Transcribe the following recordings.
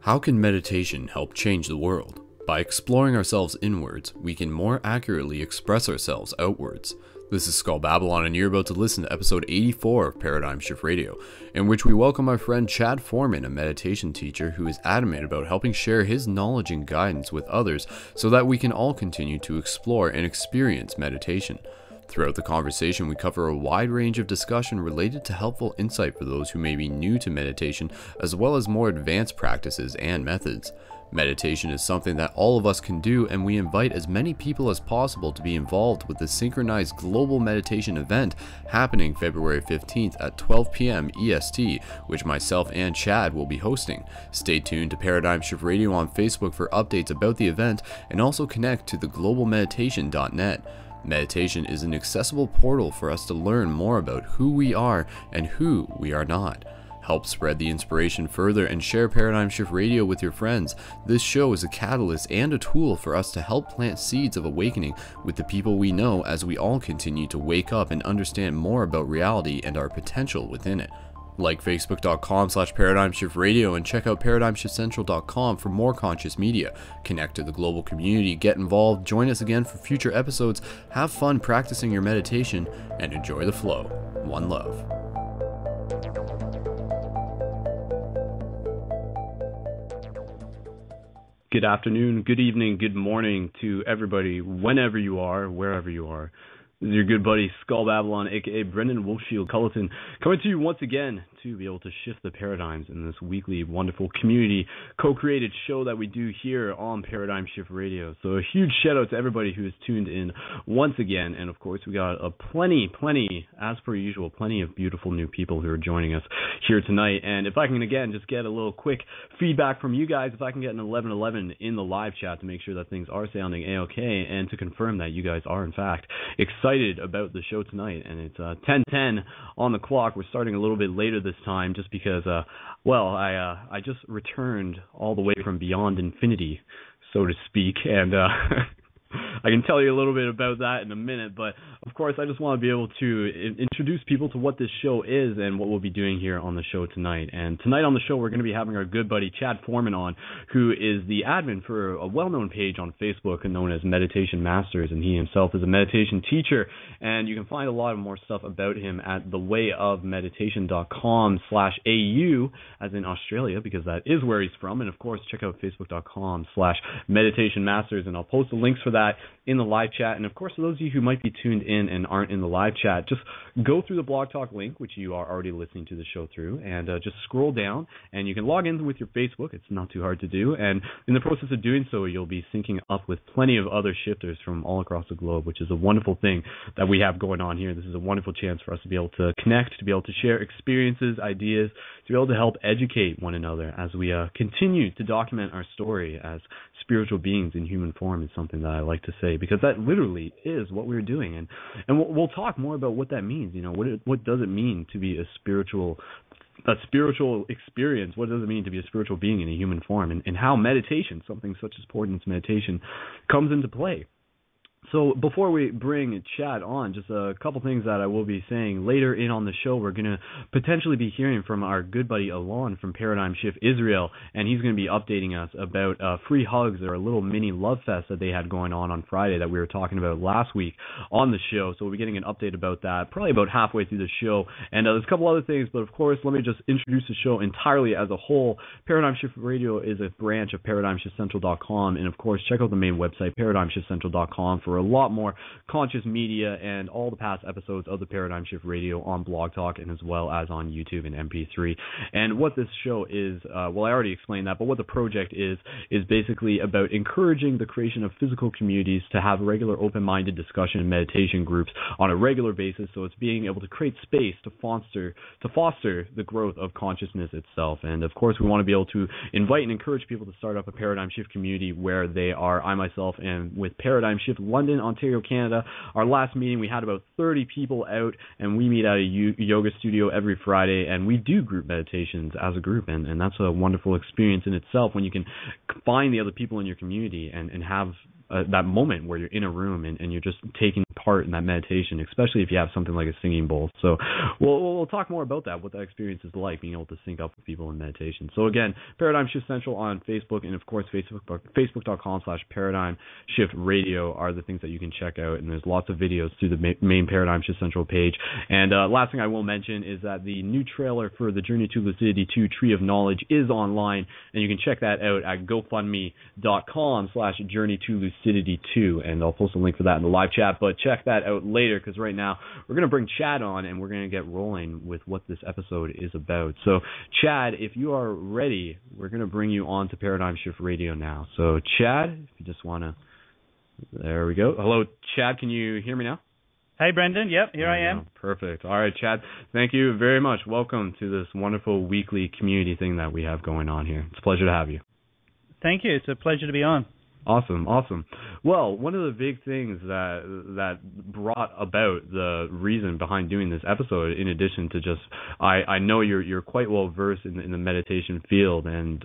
How can meditation help change the world? By exploring ourselves inwards, we can more accurately express ourselves outwards. This is Skull Babylon, and you're about to listen to episode 84 of Paradigm Shift Radio, in which we welcome our friend Chad Foreman, a meditation teacher who is adamant about helping share his knowledge and guidance with others so that we can all continue to explore and experience meditation. Throughout the conversation, we cover a wide range of discussion related to helpful insight for those who may be new to meditation, as well as more advanced practices and methods. Meditation is something that all of us can do, and we invite as many people as possible to be involved with the synchronized global meditation event happening February 15th at 12 p.m. EST, which myself and Chad will be hosting. Stay tuned to Paradigm Shift Radio on Facebook for updates about the event, and also connect to theglobalmeditation.net. Meditation is an accessible portal for us to learn more about who we are and who we are not. Help spread the inspiration further and share Paradigm Shift Radio with your friends. This show is a catalyst and a tool for us to help plant seeds of awakening with the people we know as we all continue to wake up and understand more about reality and our potential within it. Like facebook.com/ParadigmShiftRadio and check out ParadigmShiftCentral.com for more conscious media. Connect to the global community, get involved, join us again for future episodes, have fun practicing your meditation, and enjoy the flow. One love. Good afternoon, good evening, good morning to everybody, whenever you are, wherever you are. This is your good buddy Skull Babylon, aka Brendon Wolfshield Culleton, coming to you once again to be able to shift the paradigms in this weekly wonderful community co-created show that we do here on Paradigm Shift Radio. So a huge shout out to everybody who has tuned in once again, and of course we got a plenty, as per usual, plenty of beautiful new people who are joining us here tonight. And if I can again just get a little quick feedback from you guys, if I can get an 1111 in the live chat to make sure that things are sounding a-okay, and to confirm that you guys are in fact excited about the show tonight. And it's 10:10 on the clock. We're starting a little bit later this time just because I just returned all the way from beyond infinity, so to speak, and I can tell you a little bit about that in a minute, but of course I just want to be able to introduce people to what this show is and what we'll be doing here on the show tonight. And tonight on the show we're going to be having our good buddy Chad Foreman on, who is the admin for a well-known page on Facebook known as Meditation Masters, and he himself is a meditation teacher, and you can find a lot of more stuff about him at thewayofmeditation.com/AU, as in Australia, because that is where he's from. And of course check out facebook.com/meditation masters, and I'll post the links for that in the live chat. And of course, for those of you who might be tuned in and aren't in the live chat, just go through the Blog Talk link, which you are already listening to the show through, and just scroll down, and you can log in with your Facebook. It's not too hard to do, and in the process of doing so, you'll be syncing up with plenty of other shifters from all across the globe, which is a wonderful thing that we have going on here. This is a wonderful chance for us to be able to connect, to be able to share experiences, ideas, to be able to help educate one another as we continue to document our story as spiritual beings in human form, is something that I like to say, because that literally is what we're doing. And we'll talk more about what that means. You know, what does it mean to be a spiritual experience? What does it mean to be a spiritual being in a human form, and how meditation, something such as important as meditation, comes into play. So before we bring Chad on, just a couple things that I will be saying. Later in on the show, we're going to potentially be hearing from our good buddy Alon from Paradigm Shift Israel, and he's going to be updating us about free hugs, or a little mini love fest that they had going on Friday that we were talking about last week on the show. So we'll be getting an update about that probably about halfway through the show. And there's a couple other things, but of course, let me just introduce the show entirely as a whole. Paradigm Shift Radio is a branch of ParadigmShiftCentral.com, and of course, check out the main website, ParadigmShiftCentral.com, for a lot more conscious media and all the past episodes of the Paradigm Shift Radio on Blog Talk, and as well as on YouTube and MP3. And what this show is, I already explained that, but what the project is basically about encouraging the creation of physical communities to have regular open-minded discussion and meditation groups on a regular basis. So it's being able to create space to foster the growth of consciousness itself. And of course, we want to be able to invite and encourage people to start up a Paradigm Shift community where they are. I myself am with Paradigm Shift London, Ontario, Canada. Our last meeting, we had about 30 people out, and we meet at a yoga studio every Friday, and we do group meditations as a group, and that's a wonderful experience in itself when you can find the other people in your community and have that moment where you're in a room and you're just taking part in that meditation, especially if you have something like a singing bowl. So we'll talk more about that, what that experience is like, being able to sync up with people in meditation. So again, Paradigm Shift Central on Facebook, and of course Facebook.com/Paradigm Shift Radio are the things that you can check out, and there's lots of videos through the main Paradigm Shift Central page. And last thing I will mention is that the new trailer for the Journey to Lucidity 2 Tree of Knowledge is online, and you can check that out at GoFundMe.com/Journey to Lucidity 2, and I'll post a link for that in the live chat, but check that out later, because right now we're going to bring Chad on, and we're going to get rolling with what this episode is about. So Chad, if you are ready, we're going to bring you on to Paradigm Shift Radio now. So Chad, if you just want to, there we go. Hello, Chad, can you hear me now? Hey, Brendon. Yep, here I am. Perfect. All right, Chad, thank you very much. Welcome to this wonderful weekly community thing that we have going on here. It's a pleasure to have you. Thank you. It's a pleasure to be on. Awesome. Well, one of the big things that brought about the reason behind doing this episode, in addition to just, I know you're quite well versed in the meditation field, and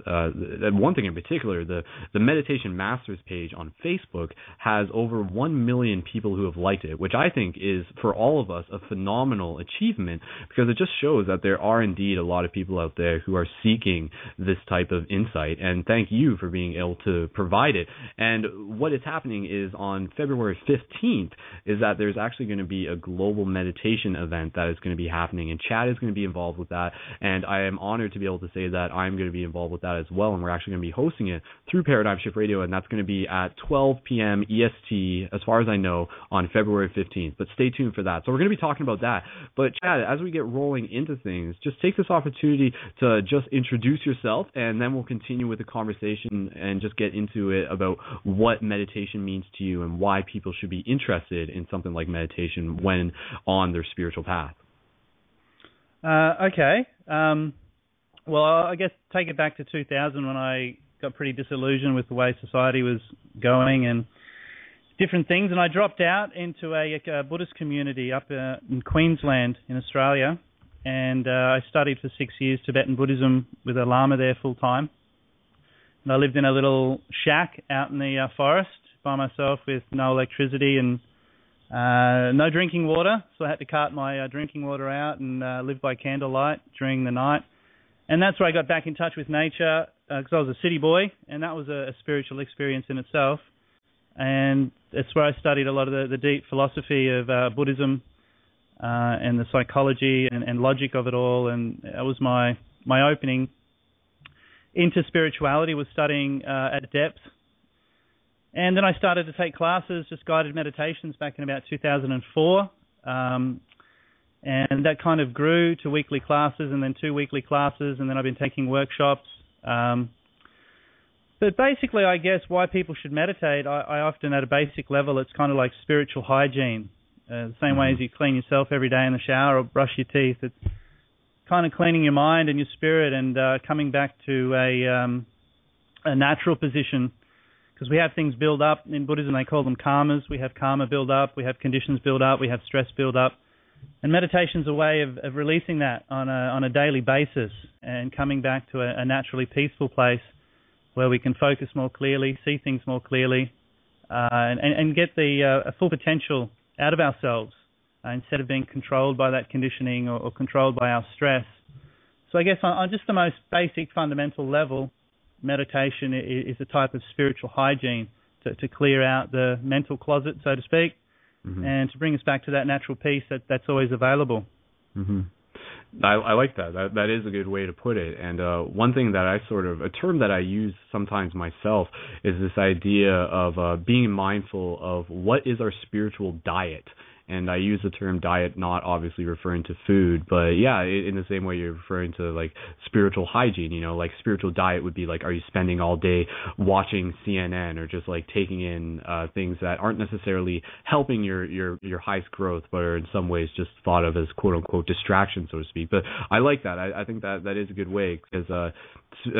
one thing in particular, the Meditation Masters page on Facebook has over 1 million people who have liked it, which I think is, for all of us, a phenomenal achievement, because it just shows that there are indeed a lot of people out there who are seeking this type of insight, and thank you for being able to provide it. And what is happening is on February 15th is that there's actually going to be a global meditation event that is going to be happening, and Chad is going to be involved with that, and I am honored to be able to say that I'm going to be involved with that as well, and we're actually going to be hosting it through Paradigm Shift Radio, and that's going to be at 12 p.m. EST, as far as I know, on February 15th, but stay tuned for that. So we're going to be talking about that. But Chad, as we get rolling into things, just take this opportunity to just introduce yourself, and then we'll continue with the conversation and just get into it about what meditation means to you and why people should be interested in something like meditation when on their spiritual path. Okay. Well, I guess take it back to 2000 when I got pretty disillusioned with the way society was going and different things, and I dropped out into a Buddhist community up in Queensland in Australia, and I studied for 6 years Tibetan Buddhism with a Lama there full time. And I lived in a little shack out in the forest by myself with no electricity and no drinking water. So I had to cart my drinking water out and live by candlelight during the night. And that's where I got back in touch with nature, because I was a city boy, and that was a spiritual experience in itself. And it's where I studied a lot of the deep philosophy of Buddhism and the psychology and logic of it all. And that was my opening into spirituality, was studying at depth. And then I started to take classes, just guided meditations back in about 2004. And that kind of grew to weekly classes and then 2 weekly classes, and then I've been taking workshops. But basically, I guess why people should meditate, I often, at a basic level, it's kind of like spiritual hygiene. The same way as you clean yourself every day in the shower or brush your teeth, it's kind of cleaning your mind and your spirit and coming back to a natural position, because we have things build up in Buddhism. They call them karmas. We have karma build up, we have conditions build up, we have stress build up, and meditation's a way of releasing that on a daily basis and coming back to a naturally peaceful place where we can focus more clearly, see things more clearly, and get the full potential out of ourselves. Instead of being controlled by that conditioning or controlled by our stress. So I guess on just the most basic fundamental level, meditation is a type of spiritual hygiene to clear out the mental closet, so to speak, and to bring us back to that natural peace that's always available. I like that. That is a good way to put it. And one thing that a term that I use sometimes myself is this idea of being mindful of what is our spiritual diet. And I use the term diet not obviously referring to food, but yeah, in the same way you're referring to like spiritual hygiene, like spiritual diet would be like, are you spending all day watching CNN or just like taking in things that aren't necessarily helping your highest growth, but are in some ways just thought of as quote unquote distraction, so to speak. But I like that. I think that is a good way, because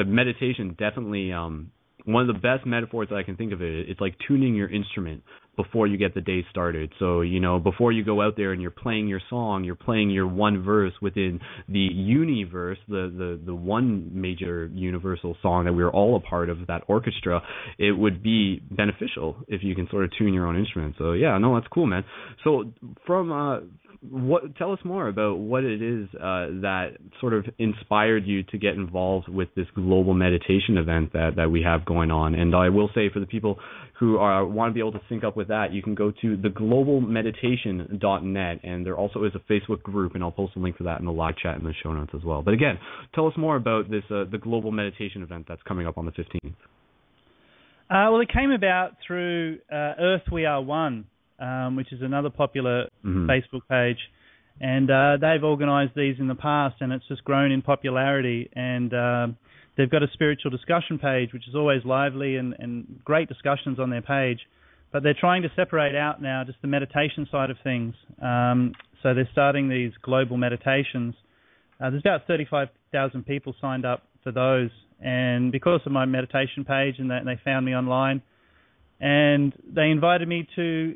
meditation definitely one of the best metaphors that I can think of it's like tuning your instrument before you get the day started. So, before you go out there and you're playing your song, you're playing your one verse within the universe, the one major universal song that we're all a part of, that orchestra. It would be beneficial if you can sort of tune your own instrument. So, yeah, no, that's cool, man. So, tell us more about what it is that sort of inspired you to get involved with this global meditation event that we have going on. And I will say, for the people who want to be able to sync up with that, you can go to theglobalmeditation.net, and there also is a Facebook group, and I'll post a link for that in the live chat in the show notes as well. But again, tell us more about this the global meditation event that's coming up on the 15th. Well, it came about through Earth We Are One, which is another popular Facebook page, and they've organised these in the past, and it's just grown in popularity. And they've got a spiritual discussion page, which is always lively and great discussions on their page. But they're trying to separate out now just the meditation side of things. So they're starting these global meditations. There's about 35,000 people signed up for those. And because of my meditation page, and they found me online, and they invited me to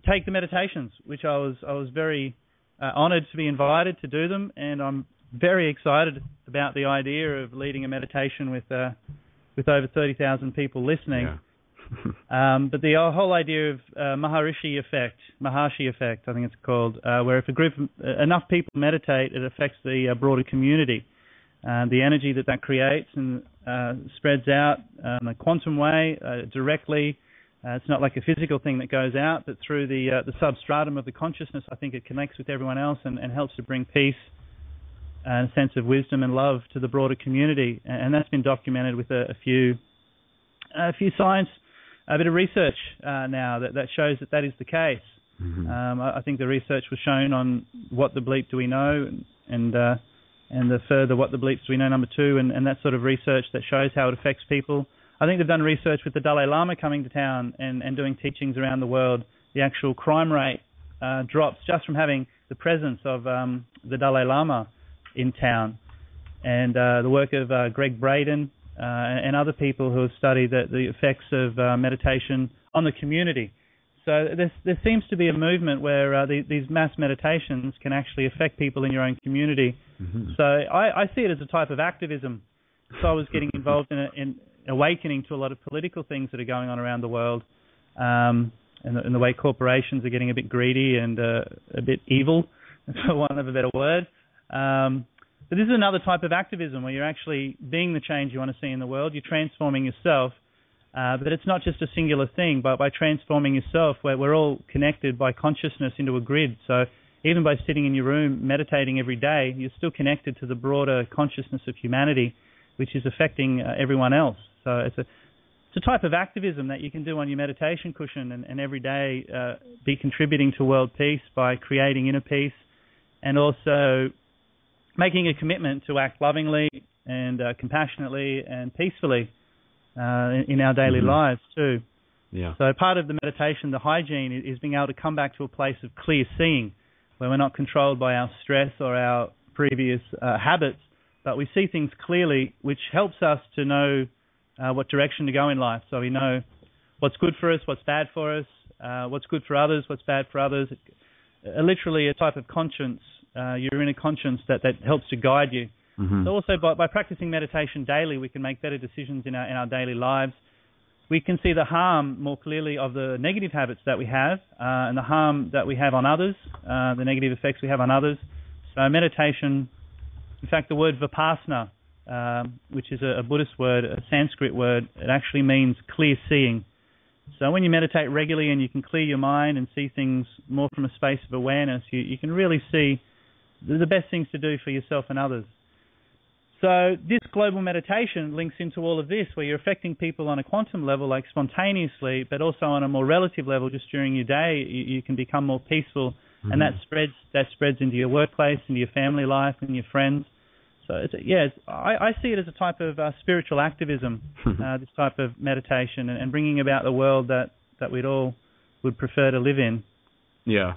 take the meditations, which I was very honoured to be invited to do them, and I'm very excited about the idea of leading a meditation with over 30,000 people listening. Yeah. But the whole idea of Maharishi effect, I think it's called, where if enough people meditate, it affects the broader community. The energy that creates and spreads out in a quantum way directly. It's not like a physical thing that goes out, but through the substratum of the consciousness, I think it connects with everyone else and helps to bring peace and a sense of wisdom and love to the broader community. And that's been documented with a few science, a bit of research now that shows that is the case. Mm-hmm. I think the research was shown on what the bleep do we know, and the further what the bleeps do we know, number 2, and that sort of research that shows how it affects people. I think they've done research with the Dalai Lama coming to town and doing teachings around the world. The actual crime rate drops just from having the presence of the Dalai Lama in town. And the work of Greg Brendon and other people who have studied the effects of meditation on the community. So there seems to be a movement where these mass meditations can actually affect people in your own community. Mm-hmm. So I see it as a type of activism. So I was getting involved in awakening to a lot of political things that are going on around the world, and the way corporations are getting a bit greedy and a bit evil, for want of a better word. But this is another type of activism where you're actually being the change you want to see in the world. You're transforming yourself, but it's not just a singular thing. But by transforming yourself, we're all connected by consciousness into a grid. So even by sitting in your room meditating every day, you're still connected to the broader consciousness of humanity, which is affecting everyone else. So it's a type of activism that you can do on your meditation cushion and every day be contributing to world peace by creating inner peace, and also making a commitment to act lovingly and compassionately and peacefully in our daily lives too. Yeah. So part of the meditation, the hygiene, is being able to come back to a place of clear seeing, where we're not controlled by our stress or our previous habits, but we see things clearly, which helps us to know what direction to go in life. So we know what's good for us, what's bad for us, what's good for others, what's bad for others. Literally a type of conscience, your inner conscience that helps to guide you. Mm-hmm. So also by practicing meditation daily, we can make better decisions in our daily lives. We can see the harm more clearly of the negative habits that we have and the harm that we have on others, the negative effects we have on others. So meditation, in fact, the word vipassana, which is a Buddhist word, a Sanskrit word, it actually means clear seeing. So when you meditate regularly and you can clear your mind and see things more from a space of awareness, you can really see the best things to do for yourself and others. So this global meditation links into all of this, where you're affecting people on a quantum level, like spontaneously, but also on a more relative level, just during your day, you can become more peaceful, mm-hmm. and that spreads into your workplace, into your family life, and your friends. So I see it as a type of spiritual activism, this type of meditation, and bringing about the world that we'd all would prefer to live in. Yeah.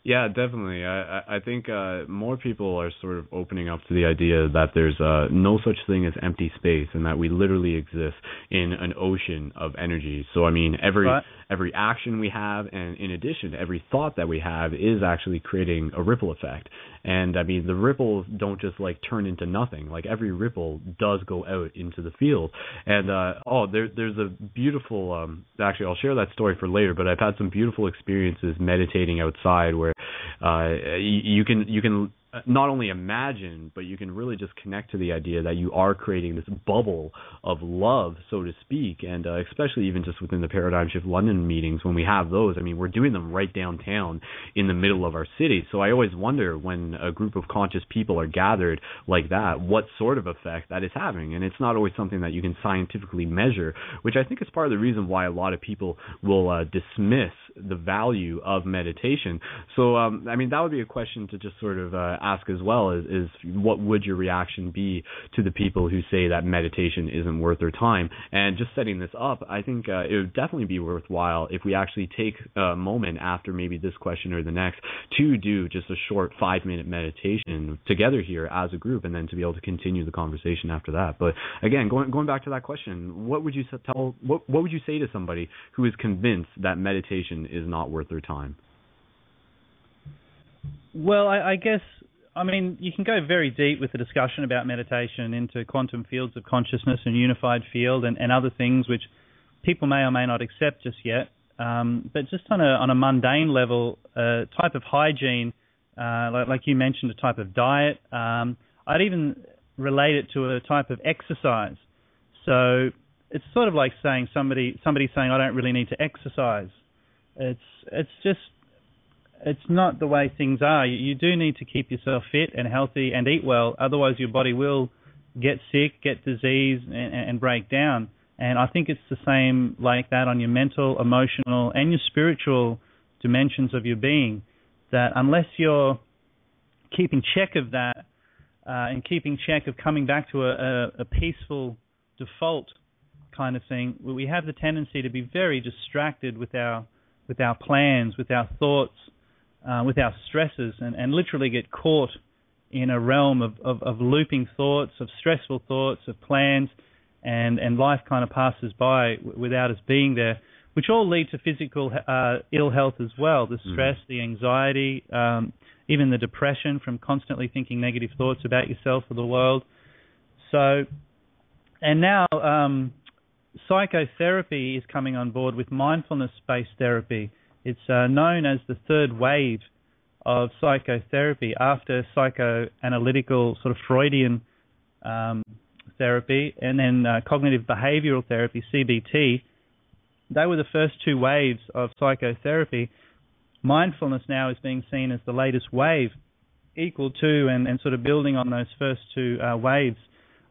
Yeah, definitely. I think more people are sort of opening up to the idea that there's no such thing as empty space, and that we literally exist in an ocean of energy. So I mean, every action we have, and in addition, every thought that we have is actually creating a ripple effect. And I mean, the ripples don't just like turn into nothing. Like every ripple does go out into the field. And there's a beautiful. Actually, I'll share that story for later. But I've had some beautiful experiences meditating outside where you can not only imagine, but you can really just connect to the idea that you are creating this bubble of love, so to speak, and especially even just within the Paradigm Shift London meetings, when we have those, I mean, we're doing them right downtown in the middle of our city. So I always wonder, when a group of conscious people are gathered like that, what sort of effect that is having. And it's not always something that you can scientifically measure, which I think is part of the reason why a lot of people will dismiss the value of meditation. So, I mean, that would be a question to just sort of ask as well, is what would your reaction be to the people who say that meditation isn't worth their time? And just setting this up, I think it would definitely be worthwhile if we actually take a moment after maybe this question or the next to do just a short 5-minute meditation together here as a group, and then to be able to continue the conversation after that. But again, going back to that question, what would you what would you say to somebody who is convinced that meditation is not worth their time? Well, I guess, I mean, you can go very deep with the discussion about meditation into quantum fields of consciousness and unified field and other things which people may or may not accept just yet. But just on a mundane level, type of hygiene, like you mentioned, a type of diet, I'd even relate it to a type of exercise. So it's sort of like saying somebody saying, I don't really need to exercise. It's not the way things are. You do need to keep yourself fit and healthy and eat well. Otherwise, your body will get sick, get disease, and break down. And I think it's the same like that on your mental, emotional, and your spiritual dimensions of your being. That unless you're keeping check of that and keeping check of coming back to a peaceful default kind of thing, we have the tendency to be very distracted with our plans, with our thoughts, with our stresses, and literally get caught in a realm of looping thoughts, of stressful thoughts, of plans, and life kind of passes by without us being there, which all lead to physical ill health as well, the stress, the anxiety, even the depression from constantly thinking negative thoughts about yourself or the world. So, and now psychotherapy is coming on board with mindfulness-based therapy. It's known as the third wave of psychotherapy after psychoanalytical sort of Freudian therapy and then cognitive behavioral therapy, CBT. They were the first two waves of psychotherapy. Mindfulness now is being seen as the latest wave, equal to and sort of building on those first two waves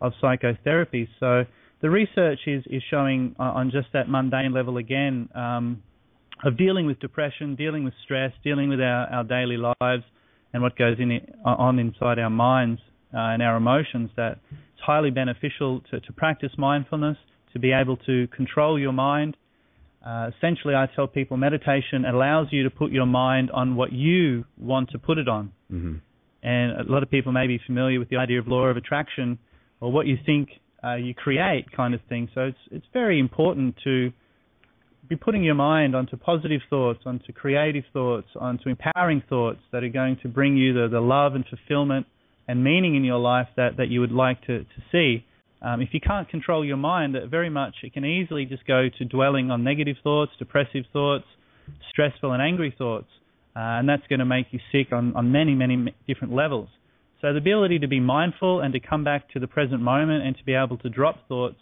of psychotherapy. So the research is showing on just that mundane level again of dealing with depression, dealing with stress, dealing with our daily lives and what goes on inside our minds and our emotions, that it's highly beneficial to practice mindfulness, to be able to control your mind. Essentially, I tell people meditation allows you to put your mind on what you want to put it on. Mm-hmm. And a lot of people may be familiar with the idea of law of attraction, or what you think you create kind of thing. So it's very important to be putting your mind onto positive thoughts, onto creative thoughts, onto empowering thoughts that are going to bring you the love and fulfillment and meaning in your life that you would like to see. If you can't control your mind, very much it can easily just go to dwelling on negative thoughts, depressive thoughts, stressful and angry thoughts, and that's going to make you sick on many, many different levels. So the ability to be mindful and to come back to the present moment and to be able to drop thoughts,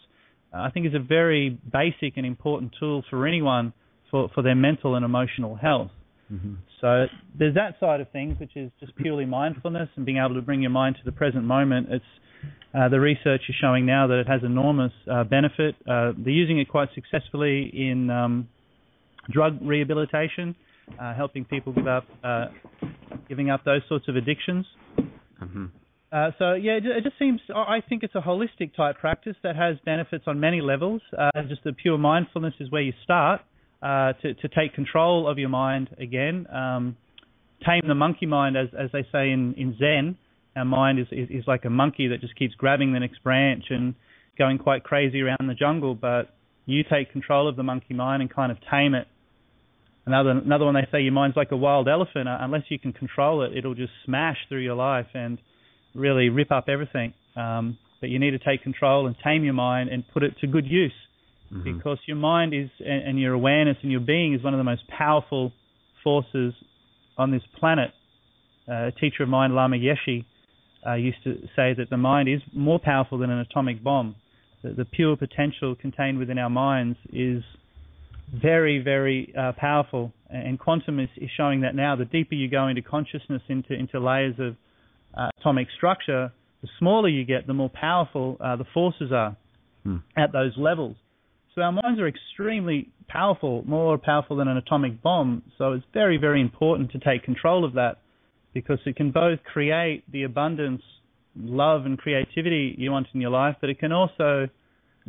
I think is a very basic and important tool for anyone for their mental and emotional health. Mm-hmm. So there's that side of things, which is just purely mindfulness and being able to bring your mind to the present moment. It's the research is showing now that it has enormous benefit. They're using it quite successfully in drug rehabilitation, helping people giving up those sorts of addictions. Mm-hmm. So yeah, it just seems, I think it's a holistic type practice that has benefits on many levels. Just the pure mindfulness is where you start to take control of your mind again. tame the monkey mind, as they say in Zen. Our mind is like a monkey that just keeps grabbing the next branch and going quite crazy around the jungle, but you take control of the monkey mind and kind of tame it. Another one, they say your mind's like a wild elephant. Unless you can control it, it'll just smash through your life and really rip up everything. But you need to take control and tame your mind and put it to good use, because your mind is, and your awareness and your being is one of the most powerful forces on this planet. A teacher of mine, Lama Yeshe, used to say that the mind is more powerful than an atomic bomb. The pure potential contained within our minds is very, very powerful, and quantum is showing that now. The deeper you go into consciousness, into layers of atomic structure, the smaller you get, the more powerful the forces are at those levels. So our minds are extremely powerful, more powerful than an atomic bomb. So it's very, very important to take control of that, because it can both create the abundance, love and creativity you want in your life, but it can also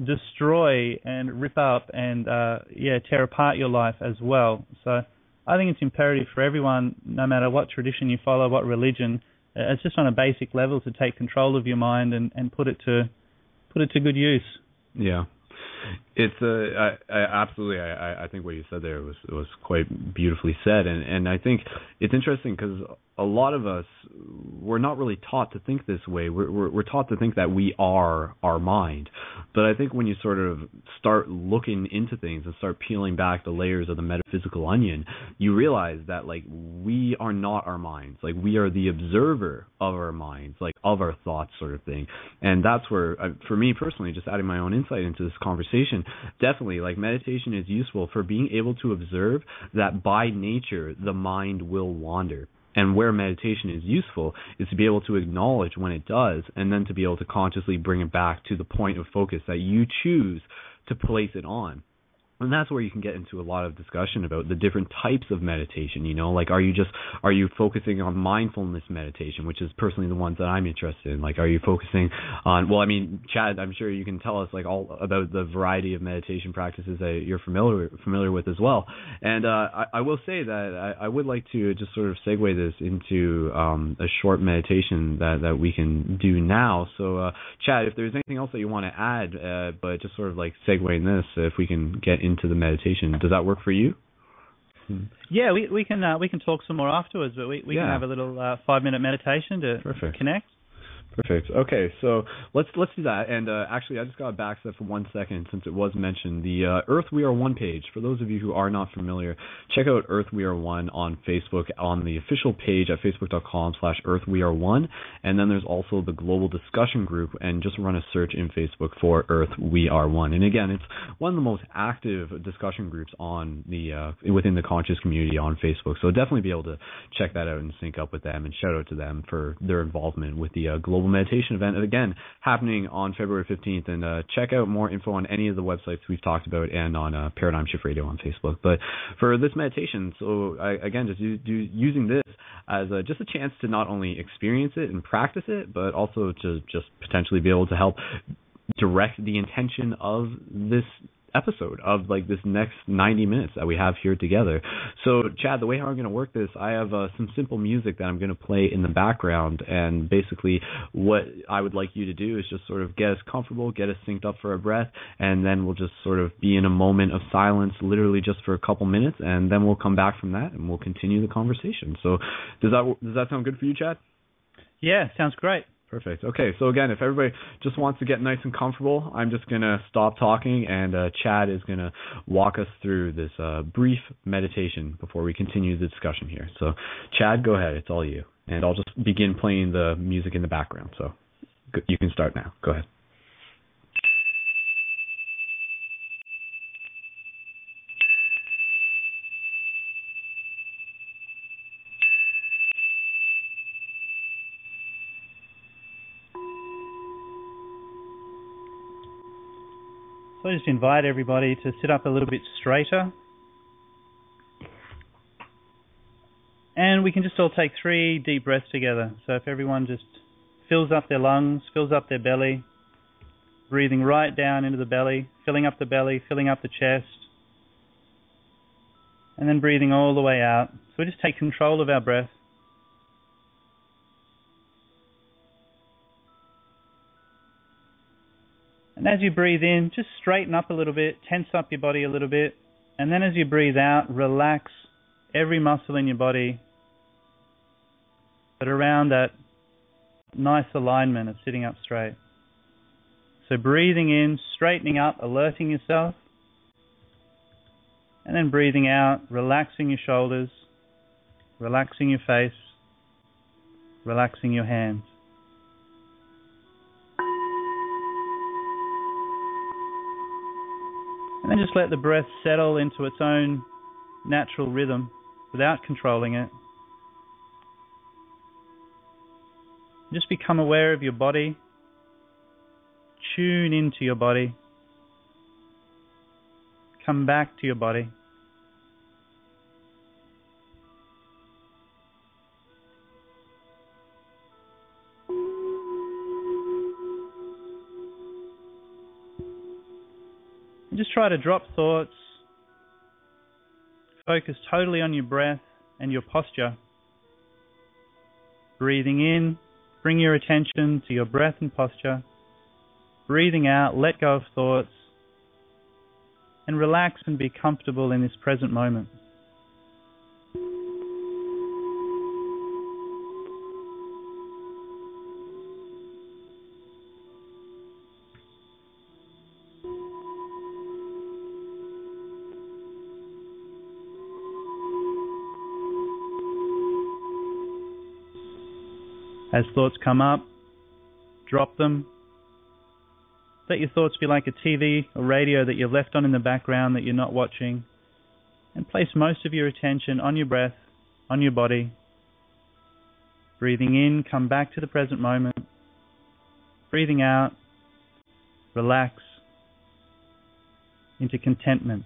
destroy and rip up and tear apart your life as well. So I think it's imperative for everyone, no matter what tradition you follow, what religion, it's just on a basic level to take control of your mind and put it to good use. Yeah. It's absolutely. I think what you said there was quite beautifully said, and I think it's interesting because a lot of us, we're not really taught to think this way. We're taught to think that we are our mind, but I think when you sort of start looking into things and start peeling back the layers of the metaphysical onion, you realize that like we are not our minds. Like we are the observer of our minds, like of our thoughts, sort of thing. And that's where, for me personally, just adding my own insight into this conversation, definitely like meditation is useful for being able to observe that by nature the mind will wander. And where meditation is useful is to be able to acknowledge when it does, and then to be able to consciously bring it back to the point of focus that you choose to place it on. And that's where you can get into a lot of discussion about the different types of meditation, you know, like are you focusing on mindfulness meditation, which is personally the ones that I'm interested in? Like, are you focusing on, well, I mean, Chad, I'm sure you can tell us like all about the variety of meditation practices that you're familiar with as well. And I will say that I would like to just sort of segue this into a short meditation that we can do now. So, Chad, if there's anything else that you want to add, but just sort of like segueing this, if we can get into the meditation, does that work for you? Yeah, we can talk some more afterwards, but we can have a little 5-minute meditation to connect. Perfect. Okay, so let's do that. And actually, I just got back to that for 1 second since it was mentioned. The Earth We Are One page. For those of you who are not familiar, check out Earth We Are One on Facebook on the official page at facebook.com/EarthWeAreOne. And then there's also the global discussion group, and just run a search in Facebook for Earth We Are One. And again, it's one of the most active discussion groups on the within the conscious community on Facebook. So definitely be able to check that out and sync up with them, and shout out to them for their involvement with the global meditation event, again, happening on February 15th. And check out more info on any of the websites we've talked about and on Paradigm Shift Radio on Facebook. But for this meditation, so again, just using this as just a chance to not only experience it and practice it, but also to just potentially be able to help direct the intention of this episode, of like this next 90 minutes that we have here together. So Chad, the way how I'm going to work this, I have some simple music that I'm going to play in the background, and basically what I would like you to do is just sort of get us comfortable, get us synced up for a breath, and then we'll just sort of be in a moment of silence, literally just for a couple minutes, and then we'll come back from that and we'll continue the conversation. So does that sound good for you, Chad? Yeah, sounds great. Perfect. Okay, so again, if everybody just wants to get nice and comfortable, I'm just going to stop talking, and Chad is going to walk us through this brief meditation before we continue the discussion here. So, Chad, go ahead. It's all you. And I'll just begin playing the music in the background. So, you can start now. Go ahead. So I just invite everybody to sit up a little bit straighter. And we can just all take 3 deep breaths together. So if everyone just fills up their lungs, fills up their belly, breathing right down into the belly, filling up the belly, filling up the chest, and then breathing all the way out. So we just take control of our breath, And as you breathe in, just straighten up a little bit, tense up your body a little bit. And then as you breathe out, relax every muscle in your body, but around that nice alignment of sitting up straight. So breathing in, straightening up, alerting yourself. And then breathing out, relaxing your shoulders, relaxing your face, relaxing your hands. And then just let the breath settle into its own natural rhythm without controlling it. Just become aware of your body. Tune into your body. Come back to your body. And just try to drop thoughts. Focus totally on your breath and your posture. Breathing in, bring your attention to your breath and posture. Breathing out, let go of thoughts. And relax and be comfortable in this present moment. As thoughts come up, drop them. Let your thoughts be like a TV or radio that you've left on in the background that you're not watching. And place most of your attention on your breath, on your body. Breathing in, come back to the present moment. Breathing out, relax into contentment.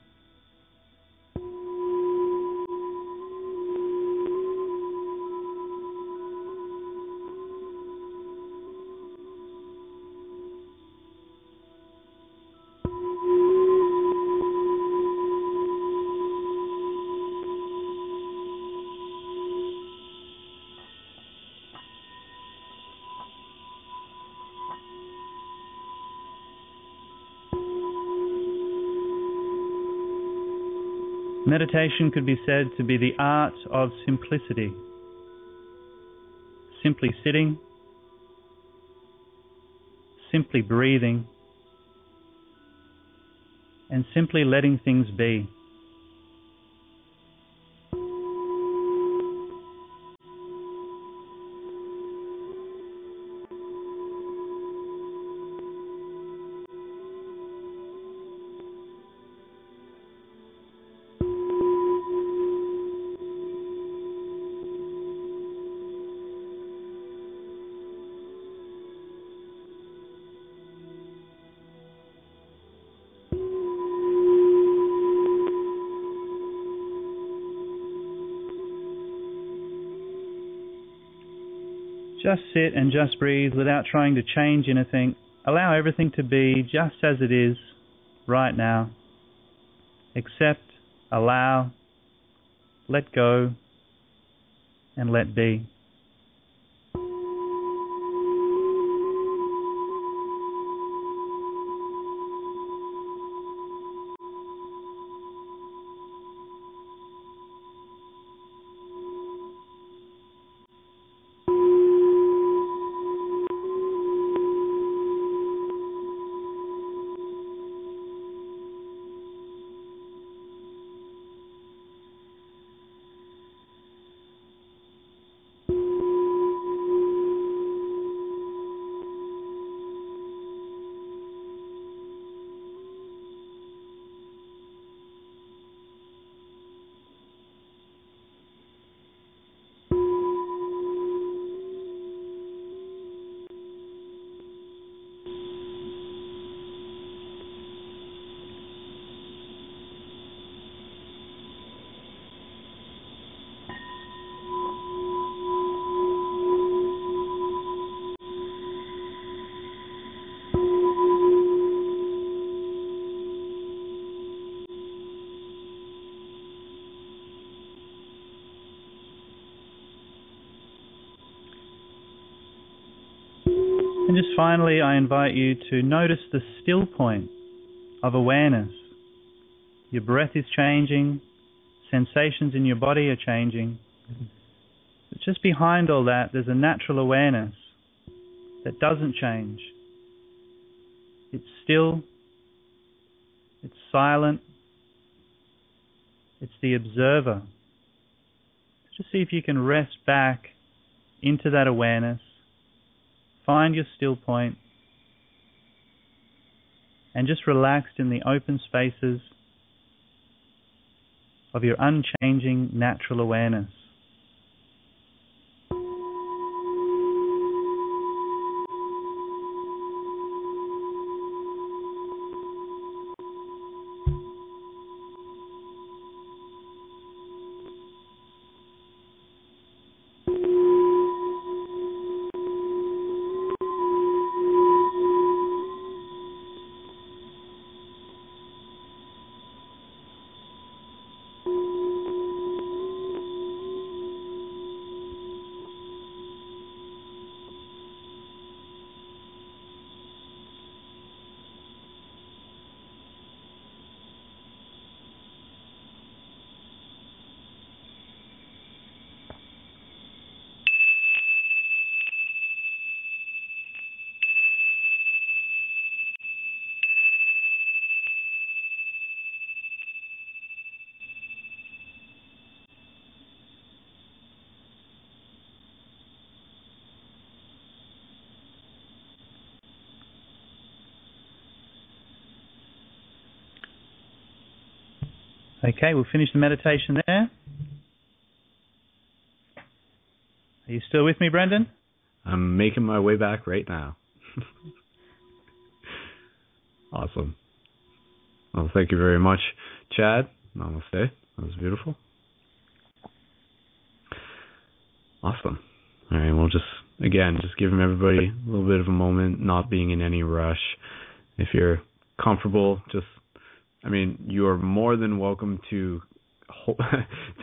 Meditation could be said to be the art of simplicity. Simply sitting, simply breathing, and simply letting things be. Just sit and just breathe without trying to change anything. Allow everything to be just as it is right now. Accept, allow, let go, and let be. just finally, I invite you to notice the still point of awareness. Your breath is changing, sensations in your body are changing. But just behind all that, there's a natural awareness that doesn't change. It's still, it's silent, it's the observer. Just see if you can rest back into that awareness, find your still point, and just relaxed in the open spaces of your unchanging natural awareness. Okay, we'll finish the meditation there. Are you still with me, Brendon? I'm making my way back right now. Awesome. Well, thank you very much, Chad. Namaste. That was beautiful. Awesome. All right, we'll just giving everybody a little bit of a moment, not being in any rush. If you're comfortable, you are more than welcome to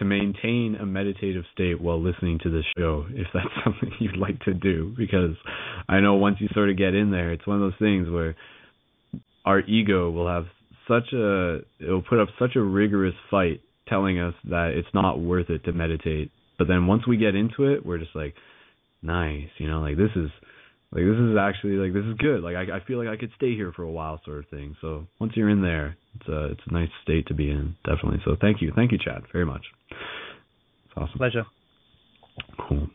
maintain a meditative state while listening to this show, if that's something you'd like to do, because I know once you sort of get in there, it's one of those things where our ego will it'll put up such a rigorous fight telling us that it's not worth it to meditate. But then once we get into it, we're just like, nice, this is actually, this is good. I feel like I could stay here for a while, sort of thing. So once you're in there, it's a nice state to be in, definitely. So thank you, Chad, very much. It's awesome. Pleasure. Cool.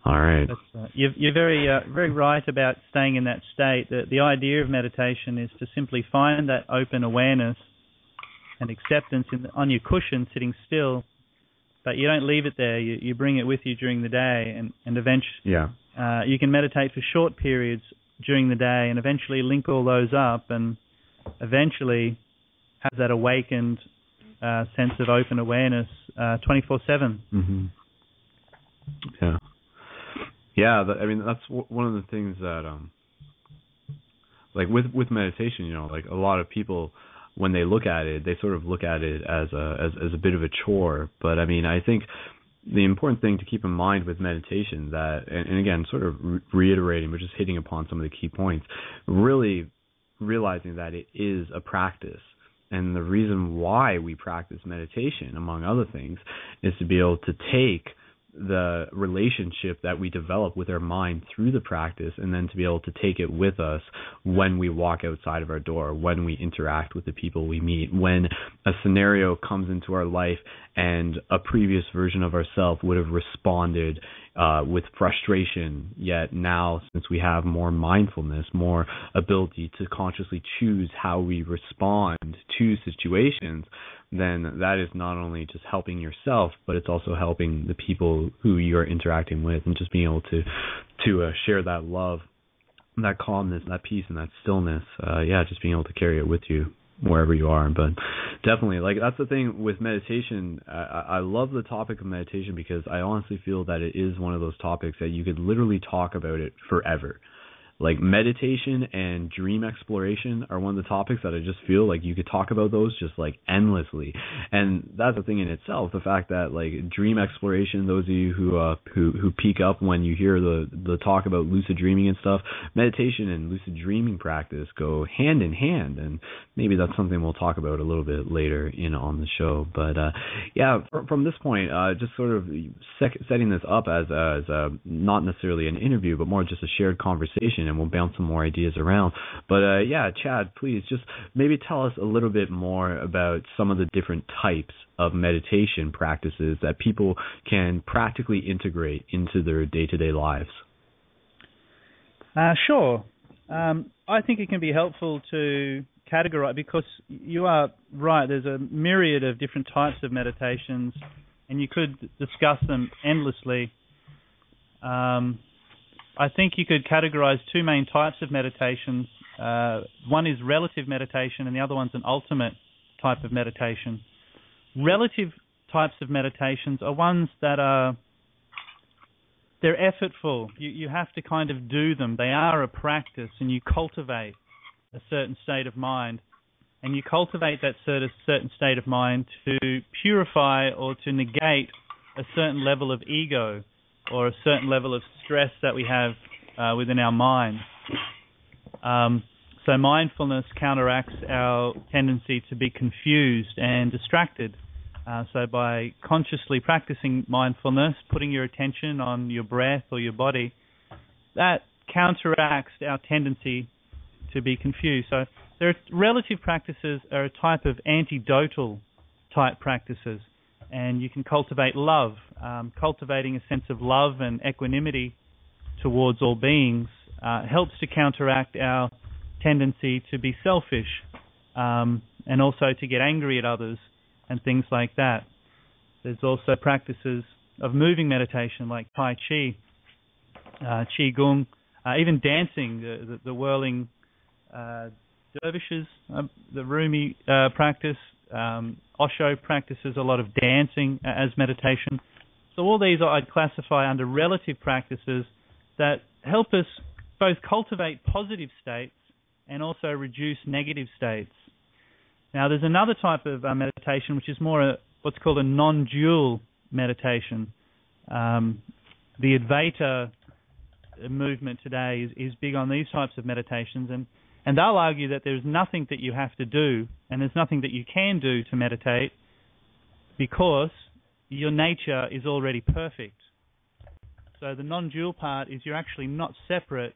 All right. You're very very right about staying in that state. The idea of meditation is to simply find that open awareness and acceptance on your cushion, sitting still. But you don't leave it there. You bring it with you during the day, and eventually, you can meditate for short periods during the day, and eventually link all those up, and eventually have that awakened sense of open awareness 24/7. Mm-hmm. Yeah. Yeah. That's one of the things that, with meditation, a lot of people, when they look at it, they sort of look at it as a bit of a chore. But I think the important thing to keep in mind with meditation that, and again, sort of reiterating, but just hitting upon some of the key points, really realizing that it is a practice. And the reason why we practice meditation, among other things, is to be able to take the relationship that we develop with our mind through the practice, and then to be able to take it with us when we walk outside of our door, when we interact with the people we meet, when a scenario comes into our life and a previous version of ourselves would have responded with frustration, yet now, since we have more mindfulness, more ability to consciously choose how we respond to situations, then that is not only just helping yourself, but it's also helping the people who you're interacting with, and just being able to share that love, that calmness, that peace, and that stillness. Just being able to carry it with you wherever you are. But definitely, that's the thing with meditation. I love the topic of meditation because I honestly feel that it is one of those topics that you could literally talk about it forever. like meditation and dream exploration are one of the topics that I just feel like you could talk about those just like endlessly. And that's the thing in itself, the fact that like dream exploration, those of you who peak up when you hear the talk about lucid dreaming and stuff, meditation and lucid dreaming practice go hand in hand, and maybe that's something we'll talk about a little bit later in on the show. But from this point, just sort of setting this up as not necessarily an interview, but more just a shared conversation, and we'll bounce some more ideas around. But Chad, please just maybe tell us a little bit more about some of the different types of meditation practices that people can practically integrate into their day-to-day lives. Sure. I think it can be helpful to categorize, because you are right, there's a myriad of different types of meditations, and you could discuss them endlessly. I think you could categorize two main types of meditations. One is relative meditation, and the other one's an ultimate type of meditation. Relative types of meditations are ones that they're effortful. You have to kind of do them. They are a practice, and you cultivate a certain state of mind. And you cultivate that certain state of mind to purify or to negate a certain level of ego or a certain level of stress that we have within our mind. So mindfulness counteracts our tendency to be confused and distracted. So by consciously practicing mindfulness, putting your attention on your breath or your body, that counteracts our tendency to be confused. So relative practices are a type of antidotal type practices, and you can cultivate love. Cultivating a sense of love and equanimity towards all beings helps to counteract our tendency to be selfish and also to get angry at others and things like that. There's also practices of moving meditation like Tai Chi, Qi Gong, even dancing, the whirling dervishes, the Rumi practice. Osho practices a lot of dancing as meditation. So all these I'd classify under relative practices that help us both cultivate positive states and also reduce negative states. Now, there's another type of meditation which is more what's called a non-dual meditation. The Advaita movement today is big on these types of meditations, and they'll argue that there's nothing that you have to do and there's nothing that you can do to meditate because your nature is already perfect. So the non-dual part is you're actually not separate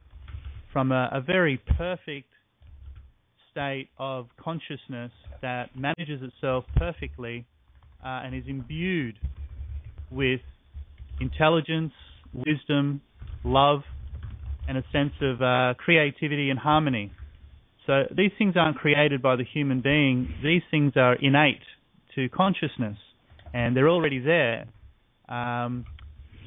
from a very perfect state of consciousness that manages itself perfectly and is imbued with intelligence, wisdom, love, and a sense of creativity and harmony. So these things aren't created by the human being. These things are innate to consciousness, and they're already there.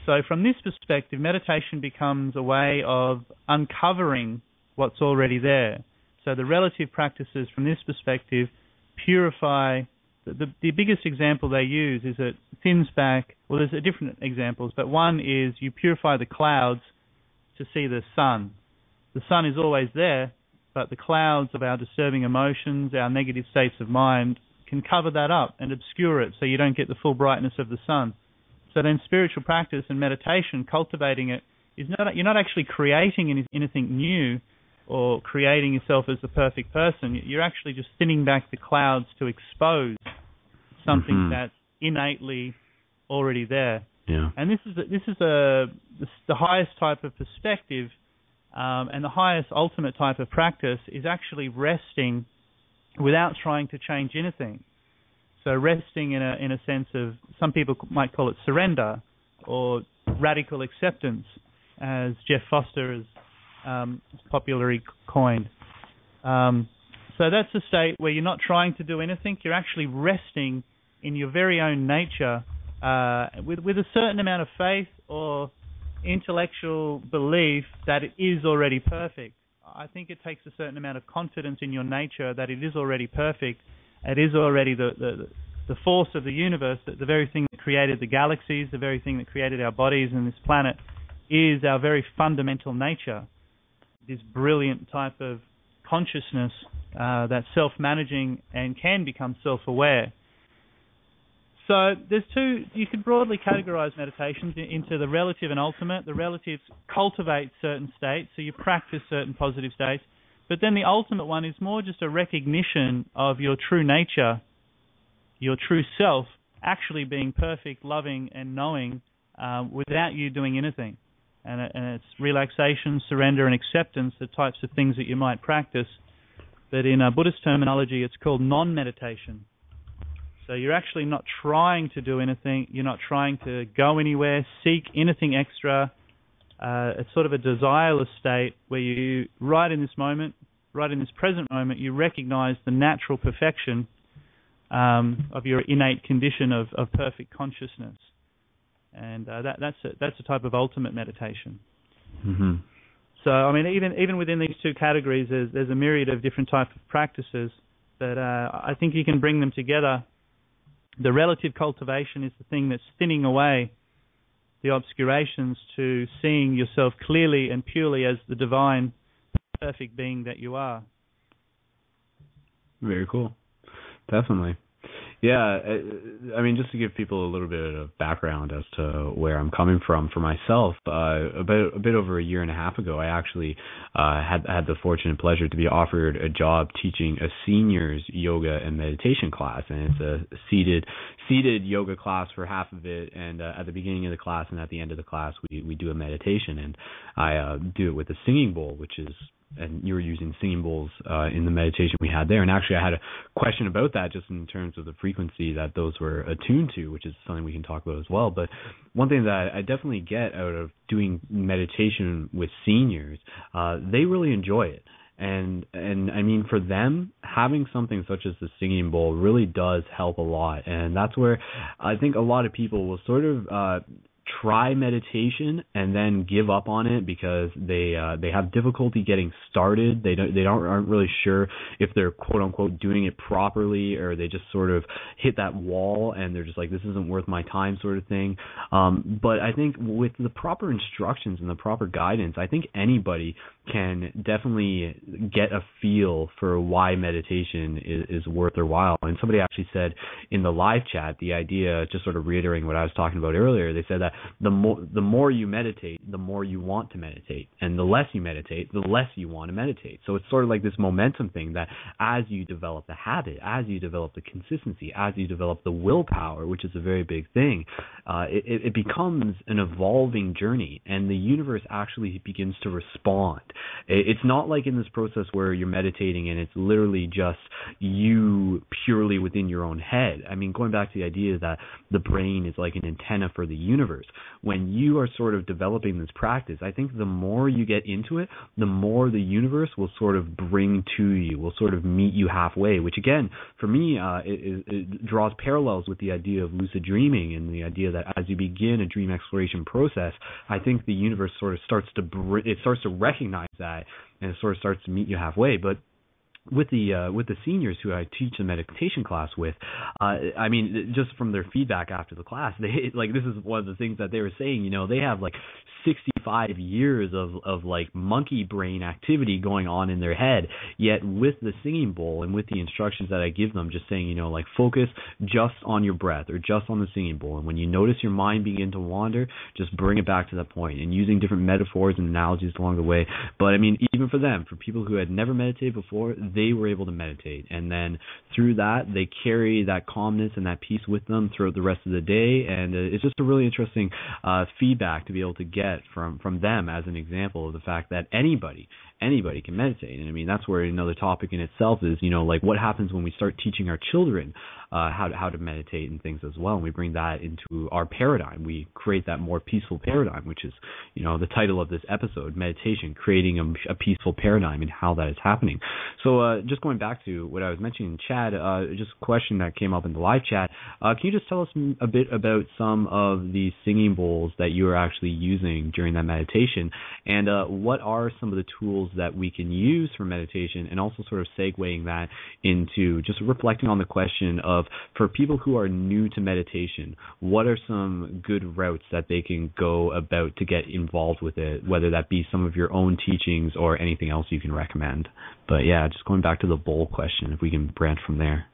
So from this perspective, meditation becomes a way of uncovering what's already there. So the relative practices from this perspective purify. The biggest example they use is it thins back. Well, there's different examples, but one is you purify the clouds to see the sun. The sun is always there, but the clouds of our disturbing emotions, our negative states of mind, can cover that up and obscure it so you don't get the full brightness of the sun. So then spiritual practice and meditation, cultivating it, you're not actually creating anything new or creating yourself as the perfect person. You're actually just thinning back the clouds to expose something that's innately already there. Yeah. And this is the highest type of perspective, and the highest ultimate type of practice is actually resting without trying to change anything. So resting in a sense of, some people might call it surrender or radical acceptance, as Jeff Foster has popularly coined. So that's a state where you're not trying to do anything. You're actually resting in your very own nature with a certain amount of faith or intellectual belief that it is already perfect. I think it takes a certain amount of confidence in your nature that it is already perfect. It is already the force of the universe, that the very thing that created the galaxies, the very thing that created our bodies and this planet is our very fundamental nature. this brilliant type of consciousness that's self-managing and can become self-aware. So there's two, you could broadly categorize meditations into the relative and ultimate. The relatives cultivate certain states, so you practice certain positive states. But then the ultimate one is more just a recognition of your true nature, your true self, actually being perfect, loving, and knowing without you doing anything. And it's relaxation, surrender, and acceptance, the types of things that you might practice. But in Buddhist terminology, it's called non-meditation. So you're actually not trying to do anything. You're not trying to go anywhere, seek anything extra. It's sort of a desireless state where you, right in this moment, right in this present moment, you recognize the natural perfection of your innate condition of perfect consciousness. And that's a type of ultimate meditation. Mm-hmm. So, I mean, even within these two categories, there's a myriad of different types of practices. But I think you can bring them together. The relative cultivation is the thing that's thinning away the obscurations to seeing yourself clearly and purely as the divine, perfect being that you are. Very cool. Definitely. Yeah, I mean, just to give people a little bit of background as to where I'm coming from for myself, a bit over a year and a half ago, I actually had the fortunate pleasure to be offered a job teaching a seniors yoga and meditation class, and it's a seated yoga class for half of it, and at the beginning of the class and at the end of the class, we do a meditation, and I do it with a singing bowl, which is, and you were using singing bowls in the meditation we had there. And actually, I had a question about that just in terms of the frequency that those were attuned to, which is something we can talk about as well. But one thing that I definitely get out of doing meditation with seniors, they really enjoy it. And I mean, for them, having something such as the singing bowl really does help a lot. And that's where I think a lot of people will sort of try meditation and then give up on it because they have difficulty getting started. They aren't really sure if they're quote unquote doing it properly, or they just sort of hit that wall and they're just like, this isn't worth my time, sort of thing. But I think with the proper instructions and the proper guidance, I think anybody can definitely get a feel for why meditation is worth their while. And somebody actually said in the live chat, the idea, just sort of reiterating what I was talking about earlier, they said that the more you meditate, the more you want to meditate, and the less you meditate, the less you want to meditate. So it's sort of like this momentum thing that as you develop the habit, as you develop the consistency, as you develop the willpower, which is a very big thing, it becomes an evolving journey, and the universe actually begins to respond. It's not like in this process where you're meditating and it's literally just you purely within your own head. I mean, going back to the idea that the brain is like an antenna for the universe, when you are sort of developing this practice, I think the more you get into it, the more the universe will sort of bring to you, will sort of meet you halfway, which again, for me, it draws parallels with the idea of lucid dreaming and the idea that as you begin a dream exploration process, I think the universe sort of starts to recognize that, and it sort of starts to meet you halfway. But with the seniors who I teach a meditation class with, I mean, just from their feedback after the class, they like, this is one of the things that they were saying. You know, they have like 65 years of like monkey brain activity going on in their head. Yet with the singing bowl and with the instructions that I give them, just saying, you know, like focus just on your breath or just on the singing bowl, and when you notice your mind begin to wander, just bring it back to that point, and using different metaphors and analogies along the way. But I mean, even for them, for people who had never meditated before, they were able to meditate, and then through that they carry that calmness and that peace with them throughout the rest of the day. And it's just a really interesting feedback to be able to get from them as an example of the fact that anybody can meditate. And I mean, that's where another topic in itself is, you know, like what happens when we start teaching our children how to meditate and things as well, and we bring that into our paradigm. We create that more peaceful paradigm, which is, you know, the title of this episode, meditation, creating a peaceful paradigm and how that is happening. So just going back to what I was mentioning in chat, just a question that came up in the live chat, can you just tell us a bit about some of the singing bowls that you are actually using during that meditation, and what are some of the tools tools that we can use for meditation, and also sort of segueing that into just reflecting on the question of, for people who are new to meditation, what are some good routes that they can go about to get involved with it, whether that be some of your own teachings or anything else you can recommend. But yeah, just going back to the bowl question, if we can branch from there.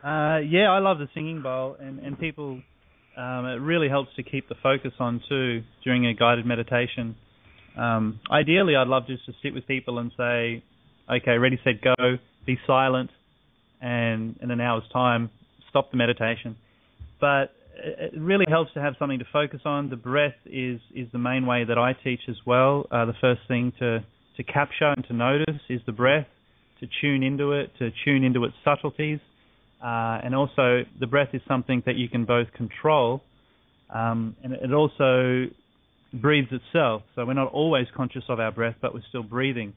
Yeah, I love the singing bowl, and people, it really helps to keep the focus on too during a guided meditation. Ideally, I'd love just to sit with people and say, okay, ready, set, go, be silent, and in an hour's time, stop the meditation. But it really helps to have something to focus on. The breath is the main way that I teach as well. The first thing to capture and to notice is the breath, to tune into it, to tune into its subtleties. And also, the breath is something that you can both control, and it also breathes itself. So we're not always conscious of our breath, but we're still breathing.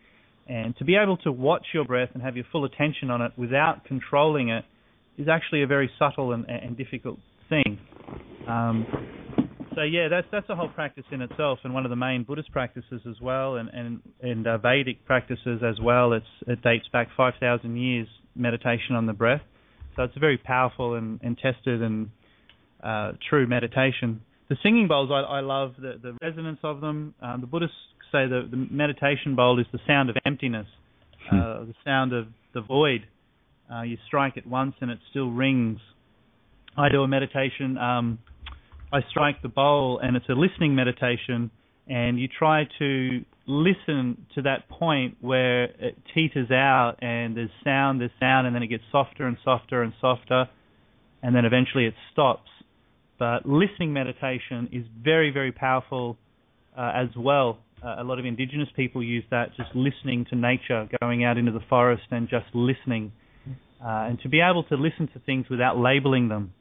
And to be able to watch your breath and have your full attention on it without controlling it is actually a very subtle and difficult thing. So yeah, that's a whole practice in itself, and one of the main Buddhist practices as well, and Vedic practices as well. It dates back 5,000 years, meditation on the breath. So it's a very powerful and tested and true meditation. The singing bowls, I love the resonance of them. The Buddhists say the meditation bowl is the sound of emptiness, the sound of the void. You strike it once and it still rings. I do a meditation. I strike the bowl, and it's a listening meditation, and you try to listen to that point where it teeters out and there's sound, and then it gets softer and softer and softer, and then eventually it stops. But listening meditation is very, very powerful as well. A lot of indigenous people use that, just listening to nature, going out into the forest and just listening. And to be able to listen to things without labeling them,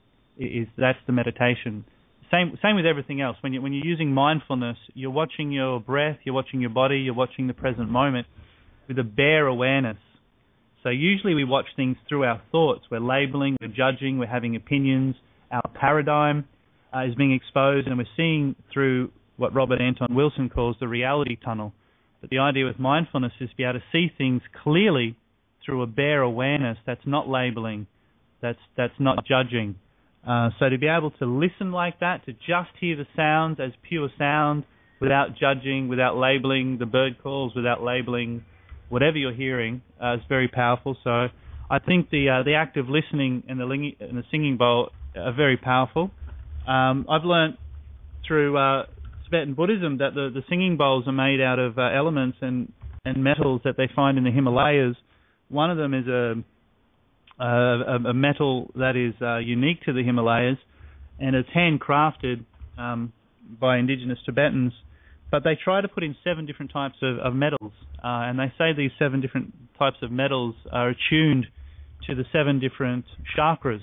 that's the meditation. Same with everything else. When you're using mindfulness, you're watching your breath, you're watching your body, you're watching the present moment with a bare awareness. So usually we watch things through our thoughts. We're labeling, we're judging, we're having opinions. Our paradigm is being exposed, and we're seeing through what Robert Anton Wilson calls the reality tunnel. But the idea with mindfulness is to be able to see things clearly through a bare awareness that's not labeling, that's not judging. So to be able to listen like that, to just hear the sounds as pure sound, without judging, without labeling the bird calls, without labeling whatever you're hearing, is very powerful. So I think the act of listening and the singing bowl are very powerful. I've learnt through Tibetan Buddhism that the singing bowls are made out of elements and metals that they find in the Himalayas. One of them is a metal that is unique to the Himalayas, and it's handcrafted by indigenous Tibetans, but they try to put in 7 different types of metals, and they say these 7 different types of metals are attuned to the 7 different chakras.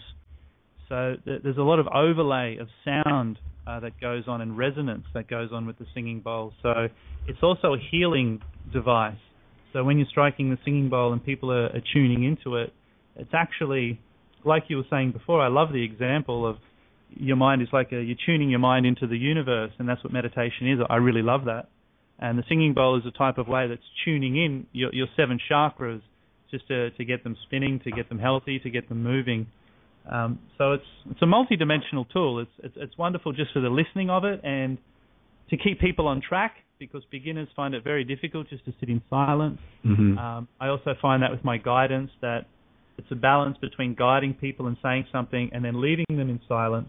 So there's a lot of overlay of sound that goes on, and resonance that goes on with the singing bowl. So it's also a healing device. So when you're striking the singing bowl and people are tuning into it, it's actually, like you were saying before, I love the example of your mind is like you're tuning your mind into the universe, and that's what meditation is. I really love that. And the singing bowl is a type of way that's tuning in your 7 chakras just to get them spinning, to get them healthy, to get them moving. So it's a multi-dimensional tool. It's wonderful just for the listening of it and to keep people on track, because beginners find it very difficult just to sit in silence. Mm-hmm. I also find that with my guidance, that it's a balance between guiding people and saying something and then leaving them in silence.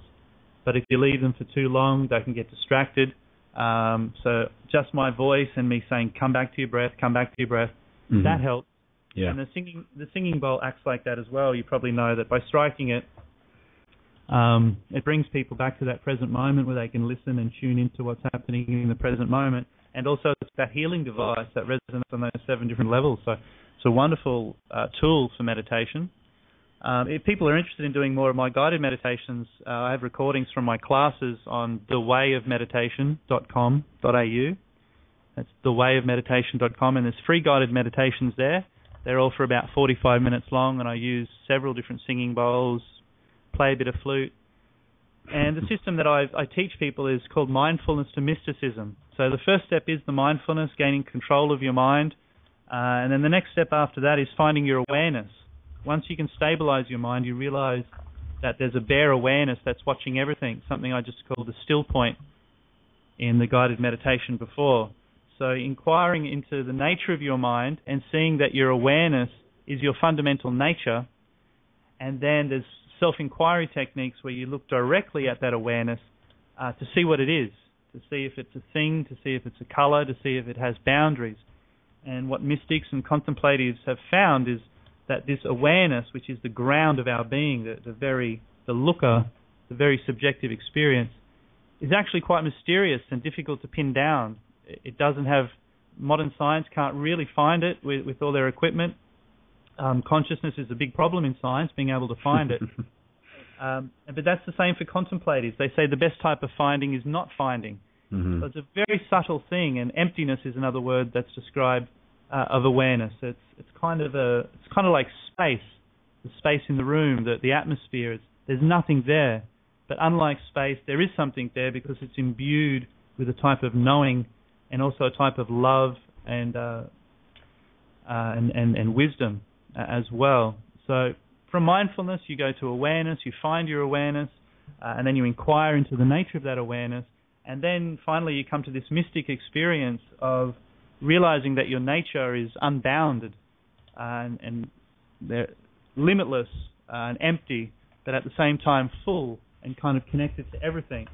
But if you leave them for too long, they can get distracted. So just my voice and me saying, come back to your breath, mm-hmm. that helps. Yeah. And the singing bowl acts like that as well. You probably know that by striking it, it brings people back to that present moment where they can listen and tune into what's happening in the present moment. And also it's that healing device that resonates on those 7 different levels. So it's a wonderful tool for meditation. If people are interested in doing more of my guided meditations, I have recordings from my classes on thewayofmeditation.com.au. That's thewayofmeditation.com, and there's free guided meditations there. They're all for about 45 minutes long, and I use several different singing bowls, play a bit of flute, And the system that I teach people is called mindfulness to mysticism. So the first step is the mindfulness, gaining control of your mind. And then the next step after that is finding your awareness. Once you can stabilize your mind, you realize that there's a bare awareness that's watching everything, something I just called the still point in the guided meditation before. So inquiring into the nature of your mind and seeing that your awareness is your fundamental nature. And then there's self-inquiry techniques where you look directly at that awareness to see what it is, to see if it's a thing, to see if it's a color, to see if it has boundaries. And what mystics and contemplatives have found is that this awareness, which is the ground of our being, the very subjective experience, is actually quite mysterious and difficult to pin down. It doesn't have, modern science can't really find it with all their equipment. Consciousness is a big problem in science, being able to find it. But that's the same for contemplatives. They say the best type of finding is not finding. Mm-hmm. So it's a very subtle thing, and emptiness is another word that's described of awareness. It's kind of like space, the space in the room, the atmosphere. There's nothing there. But unlike space, there is something there because it's imbued with a type of knowing and also a type of love and wisdom as well. So from mindfulness, you go to awareness, you find your awareness, and then you inquire into the nature of that awareness, and then finally you come to this mystic experience of realizing that your nature is unbounded and they're limitless and empty, but at the same time full and kind of connected to everything.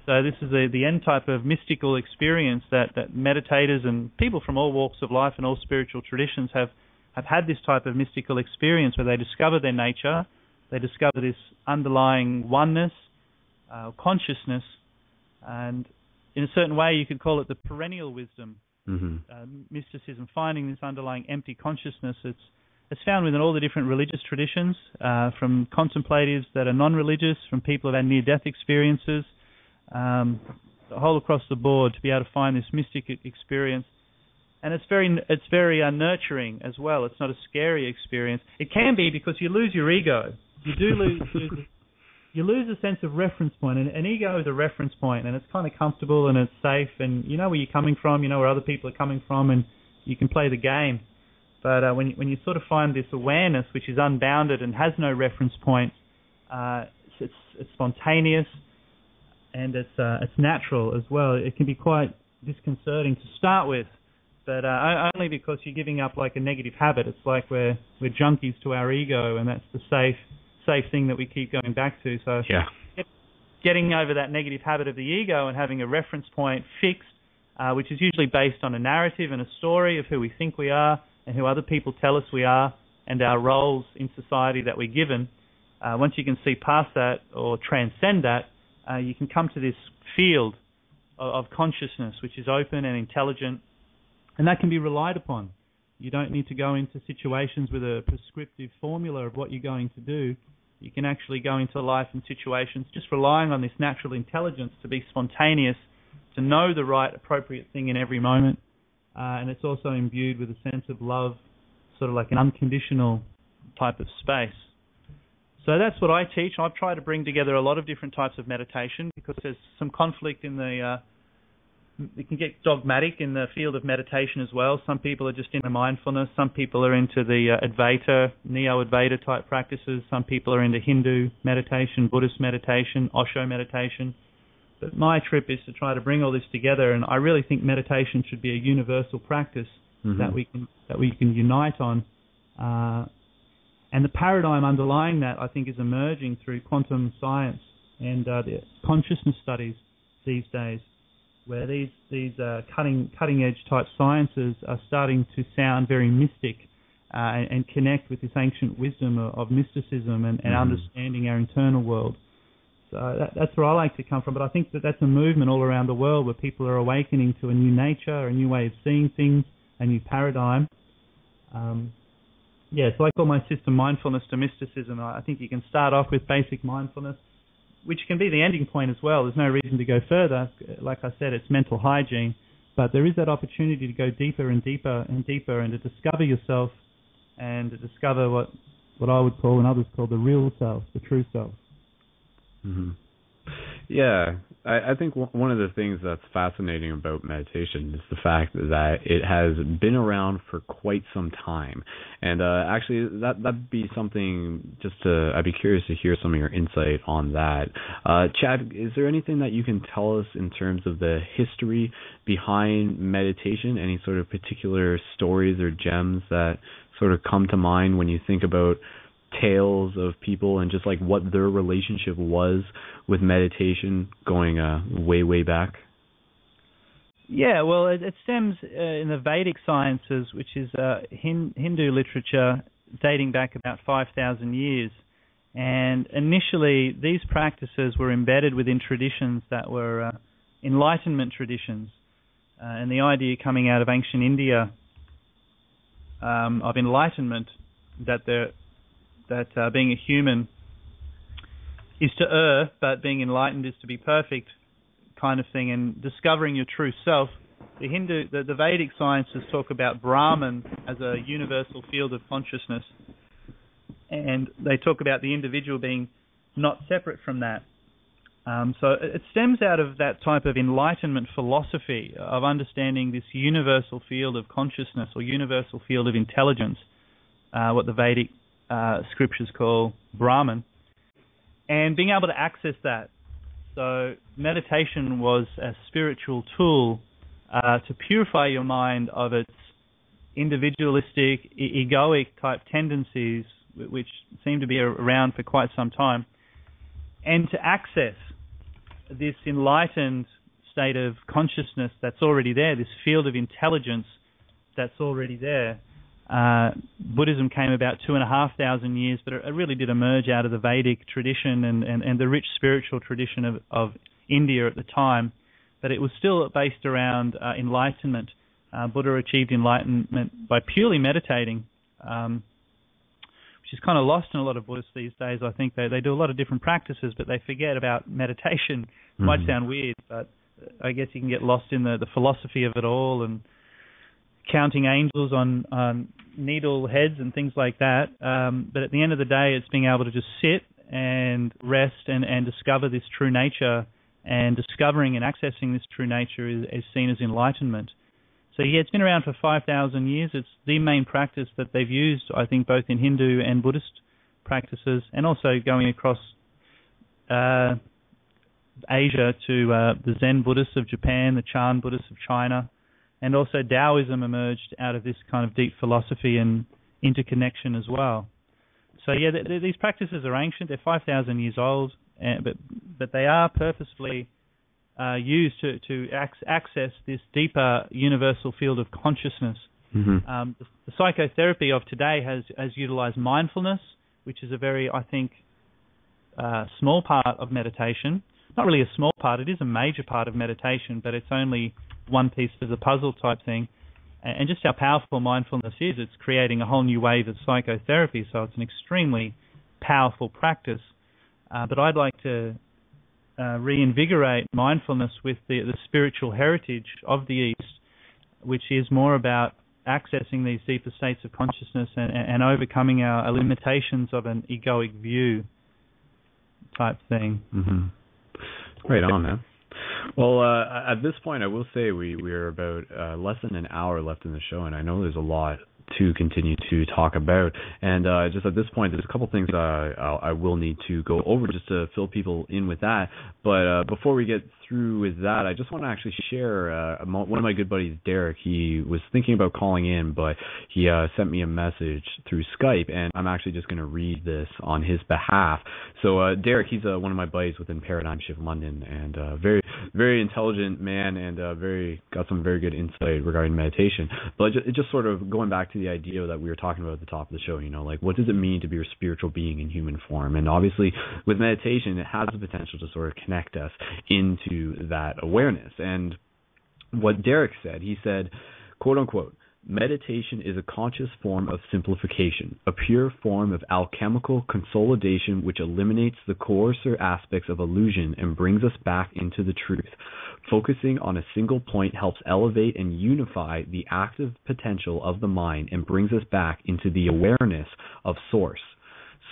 So this is the end type of mystical experience that meditators and people from all walks of life and all spiritual traditions have had this type of mystical experience where they discover their nature, they discover this underlying oneness, consciousness, and in a certain way you could call it the perennial wisdom, mysticism, finding this underlying empty consciousness. It's found within all the different religious traditions, from contemplatives that are non-religious, from people who have had near-death experiences, whole across the board, to be able to find this mystic experience. And it's very nurturing as well. It's not a scary experience. It can be because you lose your ego. You do you lose a sense of reference point. And an ego is a reference point, and it's kind of comfortable and it's safe, and you know where you're coming from, you know where other people are coming from, and you can play the game. But when you sort of find this awareness, which is unbounded and has no reference point, it's spontaneous and it's natural as well. It can be quite disconcerting to start with, but only because you're giving up like a negative habit. It's like we're junkies to our ego, and that's the safe thing that we keep going back to. So getting over that negative habit of the ego and having a reference point fixed, which is usually based on a narrative and a story of who we think we are and who other people tell us we are and our roles in society that we're given. Once you can see past that or transcend that, you can come to this field of consciousness, which is open and intelligent, and that can be relied upon. You don't need to go into situations with a prescriptive formula of what you're going to do. You can actually go into life and situations just relying on this natural intelligence to be spontaneous, to know the right, appropriate thing in every moment. And it's also imbued with a sense of love, sort of like an unconditional type of space. So that's what I teach. I've tried to bring together a lot of different types of meditation because there's some conflict in it can get dogmatic in the field of meditation as well. Some people are just into mindfulness. Some people are into the Advaita, Neo-Advaita type practices. Some people are into Hindu meditation, Buddhist meditation, Osho meditation. But my trip is to try to bring all this together, and I really think meditation should be a universal practice that we can unite on. And the paradigm underlying that, I think, is emerging through quantum science and the consciousness studies these days, where these cutting edge type sciences are starting to sound very mystic and connect with this ancient wisdom of mysticism and understanding our internal world. So that's where I like to come from. But I think that's a movement all around the world where people are awakening to a new nature, a new way of seeing things, a new paradigm. So I call my system mindfulness to mysticism. I think you can start off with basic mindfulness, which can be the ending point as well. There's no reason to go further. Like I said, it's mental hygiene. But there is that opportunity to go deeper and deeper and deeper and to discover yourself and to discover what I would call and others call the real self, the true self. Yeah, I think one of the things that's fascinating about meditation is the fact that it has been around for quite some time. And actually, that'd be something I'd be curious to hear some of your insight on that. Chad, is there anything that you can tell us in terms of the history behind meditation? Any sort of particular stories or gems that sort of come to mind when you think about tales of people and just like what their relationship was with meditation going way back? Yeah, well, it stems in the Vedic sciences, which is Hindu literature dating back about 5,000 years. And initially, these practices were embedded within traditions that were Enlightenment traditions. And the idea coming out of ancient India of enlightenment, that being a human is to err, but being enlightened is to be perfect, kind of thing, and discovering your true self. The Vedic sciences talk about Brahman as a universal field of consciousness, and they talk about the individual being not separate from that. So it stems out of that type of Enlightenment philosophy of understanding this universal field of consciousness or universal field of intelligence, what the Vedic scriptures call Brahman, and being able to access that. So meditation was a spiritual tool to purify your mind of its individualistic, egoic type tendencies, which seem to be around for quite some time, and to access this enlightened state of consciousness that's already there, this field of intelligence that's already there. Buddhism came about 2,500 years, but it really did emerge out of the Vedic tradition and the rich spiritual tradition of India at the time. But it was still based around enlightenment. Buddha achieved enlightenment by purely meditating, which is kind of lost in a lot of Buddhists these days. I think they do a lot of different practices, but they forget about meditation. It might sound weird, but I guess you can get lost in the philosophy of it all and counting angels on needle heads and things like that. But at the end of the day, it's being able to just sit and rest and discover this true nature, and discovering and accessing this true nature is seen as enlightenment. So yeah, it's been around for 5,000 years. It's the main practice that they've used, I think, both in Hindu and Buddhist practices, and also going across Asia to the Zen Buddhists of Japan, the Chan Buddhists of China, and also Taoism emerged out of this kind of deep philosophy and interconnection as well. So yeah, these practices are ancient. They're 5,000 years old, but they are purposefully used to access this deeper universal field of consciousness. Mm-hmm. The psychotherapy of today has utilized mindfulness, which is a very, I think, small part of meditation. Not really a small part, it is a major part of meditation, but it's only one piece of the puzzle type thing. And just how powerful mindfulness is, it's creating a whole new wave of psychotherapy, so it's an extremely powerful practice. But I'd like to reinvigorate mindfulness with the spiritual heritage of the East, which is more about accessing these deeper states of consciousness and overcoming our limitations of an egoic view type thing. Mm-hmm. Right on, man. Well, at this point, I will say we're about less than an hour left in the show, and I know there's a lot to continue to talk about. And just at this point, there's a couple things I will need to go over just to fill people in with that. But before we get through with that, I just want to actually share one of my good buddies, Derek. He was thinking about calling in, but he sent me a message through Skype, and I'm actually just going to read this on his behalf. So Derek, he's one of my buddies within Paradigm Shift London, and very, very intelligent man, and got some very good insight regarding meditation. But just sort of going back to the idea that we were talking about at the top of the show, like what does it mean to be a spiritual being in human form? And obviously with meditation, it has the potential to sort of connect us into that awareness. And what Derek said, he said, quote unquote, meditation is a conscious form of simplification, a pure form of alchemical consolidation which eliminates the coarser aspects of illusion and brings us back into the truth. Focusing on a single point helps elevate and unify the active potential of the mind and brings us back into the awareness of source.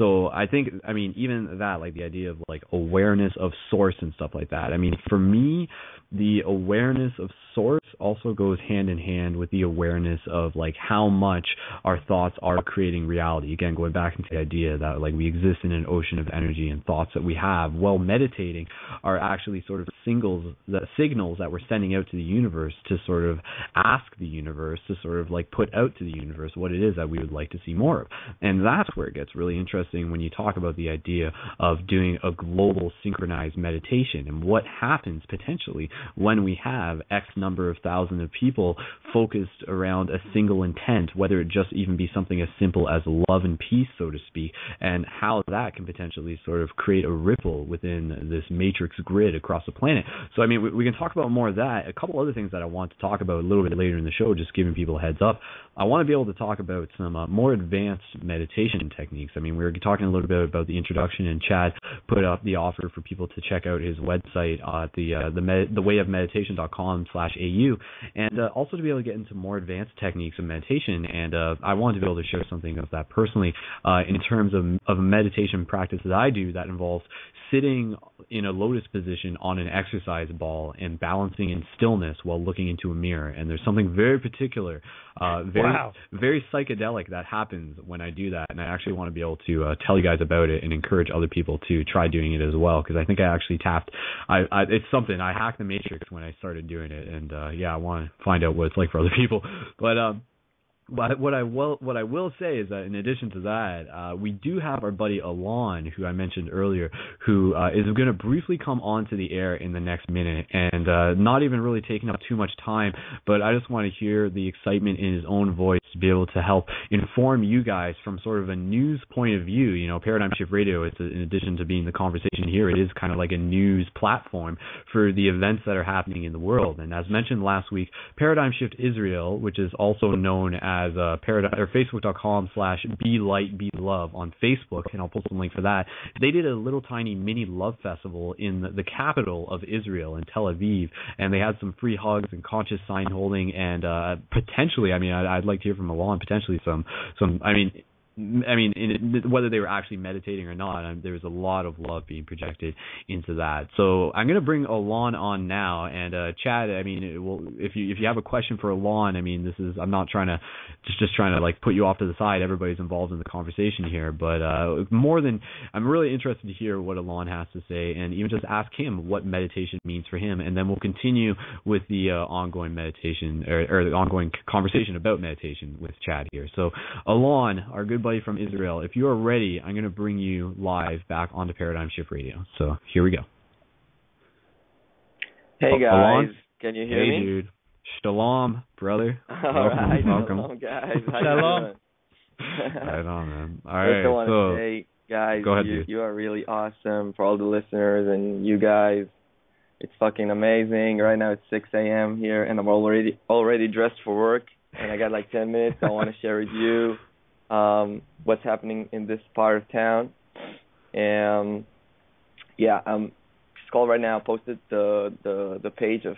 So I think, I mean, even that, like the idea of like awareness of source and stuff like that. I mean, for me, the awareness of source also goes hand in hand with the awareness of like how much our thoughts are creating reality. Again, going back into the idea that like we exist in an ocean of energy, and thoughts that we have while meditating are actually sort of signals that we're sending out to the universe to sort of ask the universe to sort of like put out to the universe what it is that we would like to see more of. And that's where it gets really interesting when you talk about the idea of doing a global synchronized meditation and what happens potentially when we have X number of thousands of people focused around a single intent, whether it just even be something as simple as love and peace, so to speak, and how that can potentially sort of create a ripple within this matrix grid across the planet. So, I mean, we can talk about more of that. A couple other things that I want to talk about a little bit later in the show, just giving people a heads up. I want to be able to talk about some more advanced meditation techniques. I mean, we were talking a little bit about the introduction, and Chad put up the offer for people to check out his website at thewayofmeditation.com/au, and also to be able to get into more advanced techniques of meditation. And I wanted to be able to share something of that personally in terms of a meditation practice that I do that involves sitting in a lotus position on an exercise ball and balancing in stillness while looking into a mirror. And there's something very particular, very psychedelic that happens when I do that. And I actually want to be able to tell you guys about it and encourage other people to try doing it as well, because I think I actually it's something. I hacked the matrix when I started doing it, and I want to find out what it's like for other people. But what I will say is that in addition to that, we do have our buddy Alon, who I mentioned earlier, who is going to briefly come onto the air in the next minute, and not even really taking up too much time, but I just want to hear the excitement in his own voice to be able to help inform you guys from sort of a news point of view. You know, Paradigm Shift Radio, in addition to being the conversation here, it is kind of like a news platform for the events that are happening in the world. And as mentioned last week, Paradigm Shift Israel, which is also known as Facebook.com/BeLightBeLove on Facebook, and I'll post a link for that. They did a little tiny mini love festival in the capital of Israel, in Tel Aviv, and they had some free hugs and conscious sign holding, and potentially, I mean, I'd like to hear from Alon, potentially some. Whether they were actually meditating or not, there was a lot of love being projected into that. So I'm going to bring Alon on now, and Chad, I mean, if you have a question for Alon, I mean, I'm not trying to just trying to like put you off to the side. Everybody's involved in the conversation here, but I'm really interested to hear what Alon has to say, and even just ask him what meditation means for him, and then we'll continue with the ongoing meditation or the ongoing conversation about meditation with Chad here. So Alon, our good buddy from Israel, if you are ready, I'm going to bring you live back onto Paradigm Shift Radio. So here we go. Hey guys, Alon? Can you hear me? Hey dude, shalom, brother. Alright, welcome. Shalom guys. Shalom. Right on, man. All right. I want to say, guys, go ahead, you are really awesome. For all the listeners and you guys, it's fucking amazing. Right now it's 6 a.m. here, and I'm already dressed for work, and I got like 10 minutes. I want to share with you what's happening in this part of town. And Skull right now posted the page of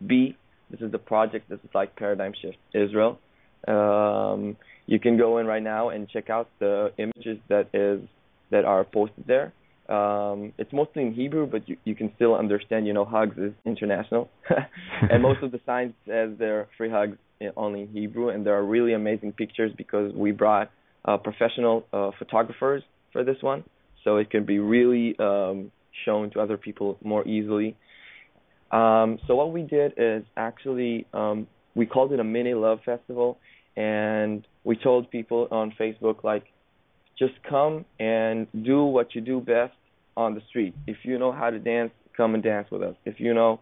B. This is the project. This is like Paradigm Shift Israel. You can go in right now and check out the images that are posted there. It's mostly in Hebrew, but you can still understand. You know, hugs is international, and most of the signs says they're free hugs only in Hebrew, and there are really amazing pictures because we brought professional photographers for this one, so it can be really shown to other people more easily. So what we did is actually we called it a mini love festival, and we told people on Facebook, like, just come and do what you do best on the street. If you know how to dance, come and dance with us. If you know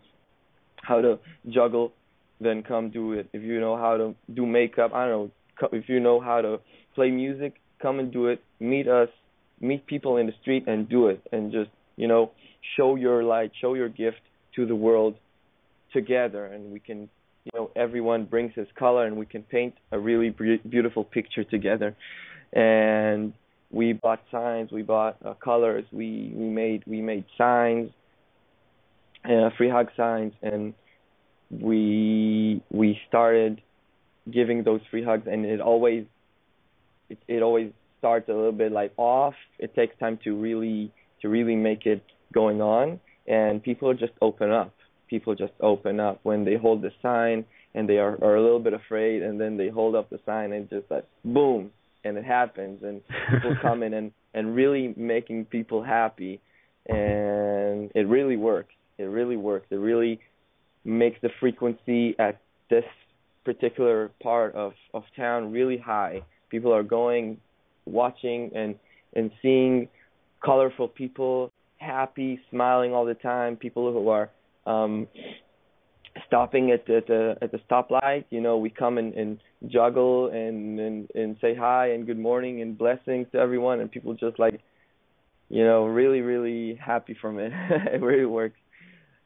how to juggle, then come do it. If you know how to do makeup, I don't know. If you know how to play music, come and do it. Meet us, meet people in the street and do it. And just, you know, show your light, show your gift to the world together. And we can, you know, everyone brings his color and we can paint a really beautiful picture together. And we bought signs, we bought colors, we made signs, free hug signs, and we started giving those free hugs, and it always starts a little bit like off, it takes time to really make it going on, and people just open up. People just open up when they hold the sign, and they are a little bit afraid, and then they hold up the sign, and just like boom, and it happens, and people come in and really making people happy, and it really works. It really works. It really makes the frequency at this particular part of town really high. People are going, watching, and seeing colorful people, happy, smiling all the time. People who are stopping at the stoplight. You know, we come and juggle and say hi and good morning and blessings to everyone, and people just like, you know, really, really happy from it. It really works.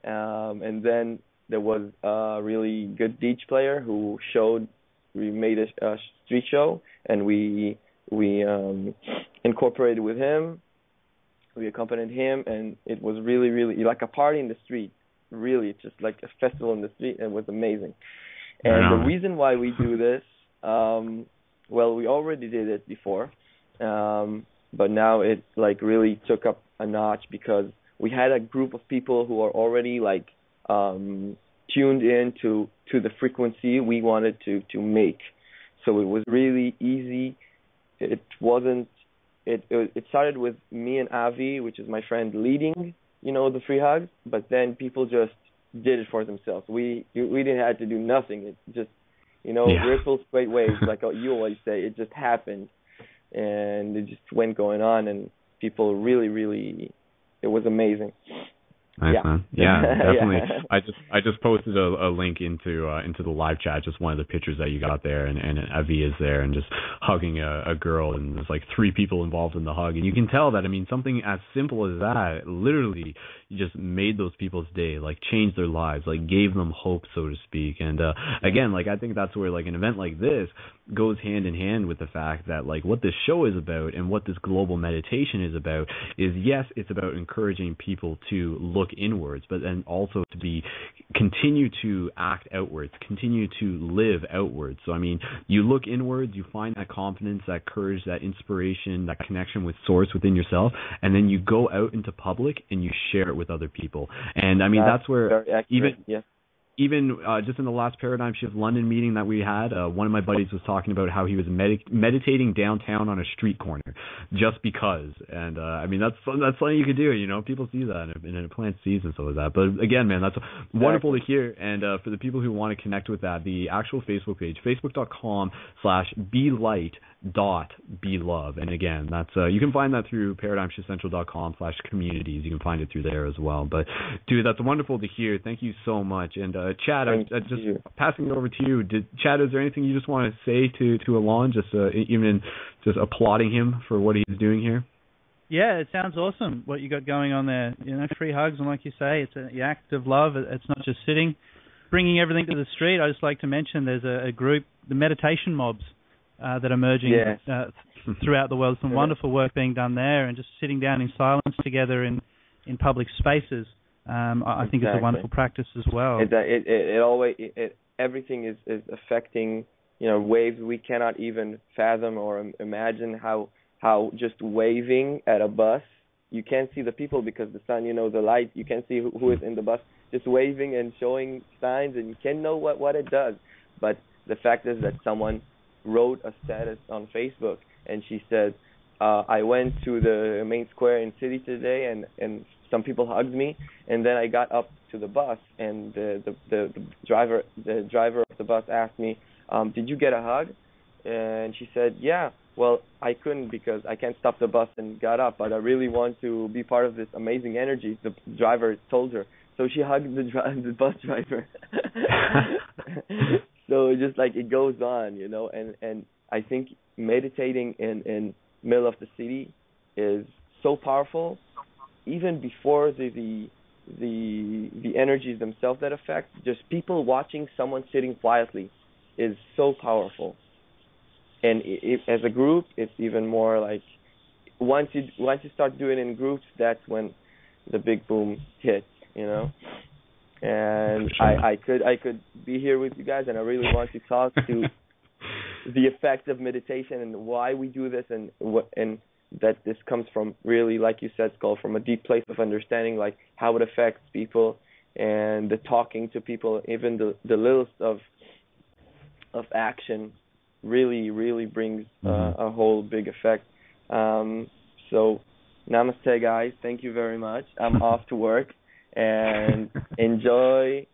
And then there was a really good beach player who showed. We made a street show, and we incorporated with him. We accompanied him, and it was really, really like a party in the street. Really, just like a festival in the street, and it was amazing. And the reason why we do this, well, we already did it before, but now it like really took up a notch because we had a group of people who are already like tuned in to the frequency we wanted to make. So it was really easy. It wasn't. It started with me and Avi, which is my friend, leading, you know, the free hugs, but then people just did it for themselves. We didn't have to do nothing. It just, you know, ripples, great waves, like you always say. It just happened, and it just went going on, and people really, really, it was amazing. Nice, man. Yeah, definitely. Yeah. I just posted a link into the live chat, just one of the pictures that you got there, and Avi is there and just hugging a girl, and there's like 3 people involved in the hug, and you can tell that, I mean, something as simple as that literally just made those people's day, like changed their lives, like gave them hope, so to speak. And again, like I think that's where like an event like this goes hand in hand with the fact that like what this show is about and what this global meditation is about is, yes, it's about encouraging people to look inwards, but then also to continue to act outwards, continue to live outwards. So I mean, you look inwards, you find that confidence, that courage, that inspiration, that connection with source within yourself, and then you go out into public and you share it with other people. And I mean, that's where even just in the last Paradigm Shift London meeting that we had, one of my buddies was talking about how he was meditating downtown on a street corner just because. And I mean, that's something you could do. You know, people see that and it plants seeds and stuff like that. But again, man, that's wonderful to hear. And for the people who want to connect with that, the actual Facebook page, facebook.com/belite.belove. And again, that's you can find that through paradigmshiftcentral.com/communities. You can find it through there as well. But dude, that's wonderful to hear. Thank you so much. And Chad, I'm just passing it over to you. Chad, is there anything you just want to say to Alon, just even just applauding him for what he's doing here? Yeah, it sounds awesome what you got going on there. You know, free hugs, and like you say, it's an act of love. It's not just sitting, bringing everything to the street. I just like to mention there's a group, the meditation mobs, that are emerging throughout the world. Some wonderful work being done there, and just sitting down in silence together in public spaces. I think it's a wonderful practice as well. It always everything is affecting, you know, waves we cannot even fathom or imagine. How just waving at a bus, you can't see the people because the sun, you know, the light, you can't see who is in the bus. Just waving and showing signs, and you can't know what it does. But the fact is that someone wrote a status on Facebook, and she said, I went to the main square in city today, and some people hugged me, and then I got up to the bus, and the driver of the bus asked me, did you get a hug? And she said, yeah. Well, I couldn't because I can't stop the bus and got up, but I really want to be part of this amazing energy, the driver told her. So she hugged the bus driver. So it's just like it goes on, you know, and I think meditating in middle of the city is so powerful. Even before the energies themselves that affect, just people watching someone sitting quietly is so powerful. And as a group, it's even more like once you start doing it in groups, that's when the big boom hits, you know. And sure. I could be here with you guys, and I really want to talk to the effect of meditation and why we do this, and that this comes from really, like you said, Skull, from a deep place of understanding, like how it affects people and the talking to people, even the littlest of action really brings a whole big effect. So namaste, guys. Thank you very much. I'm off to work, and enjoy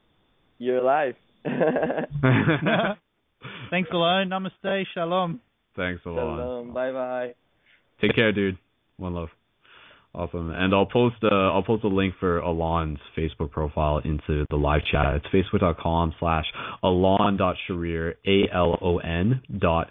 your life. Thanks, Alon. Namaste. Shalom. Thanks, Alon. Shalom. Bye-bye. Take care, dude. One love. Awesome. And I'll post a link for Alon's Facebook profile into the live chat. It's facebook.com/alon.sharir, ALON.SHARIR.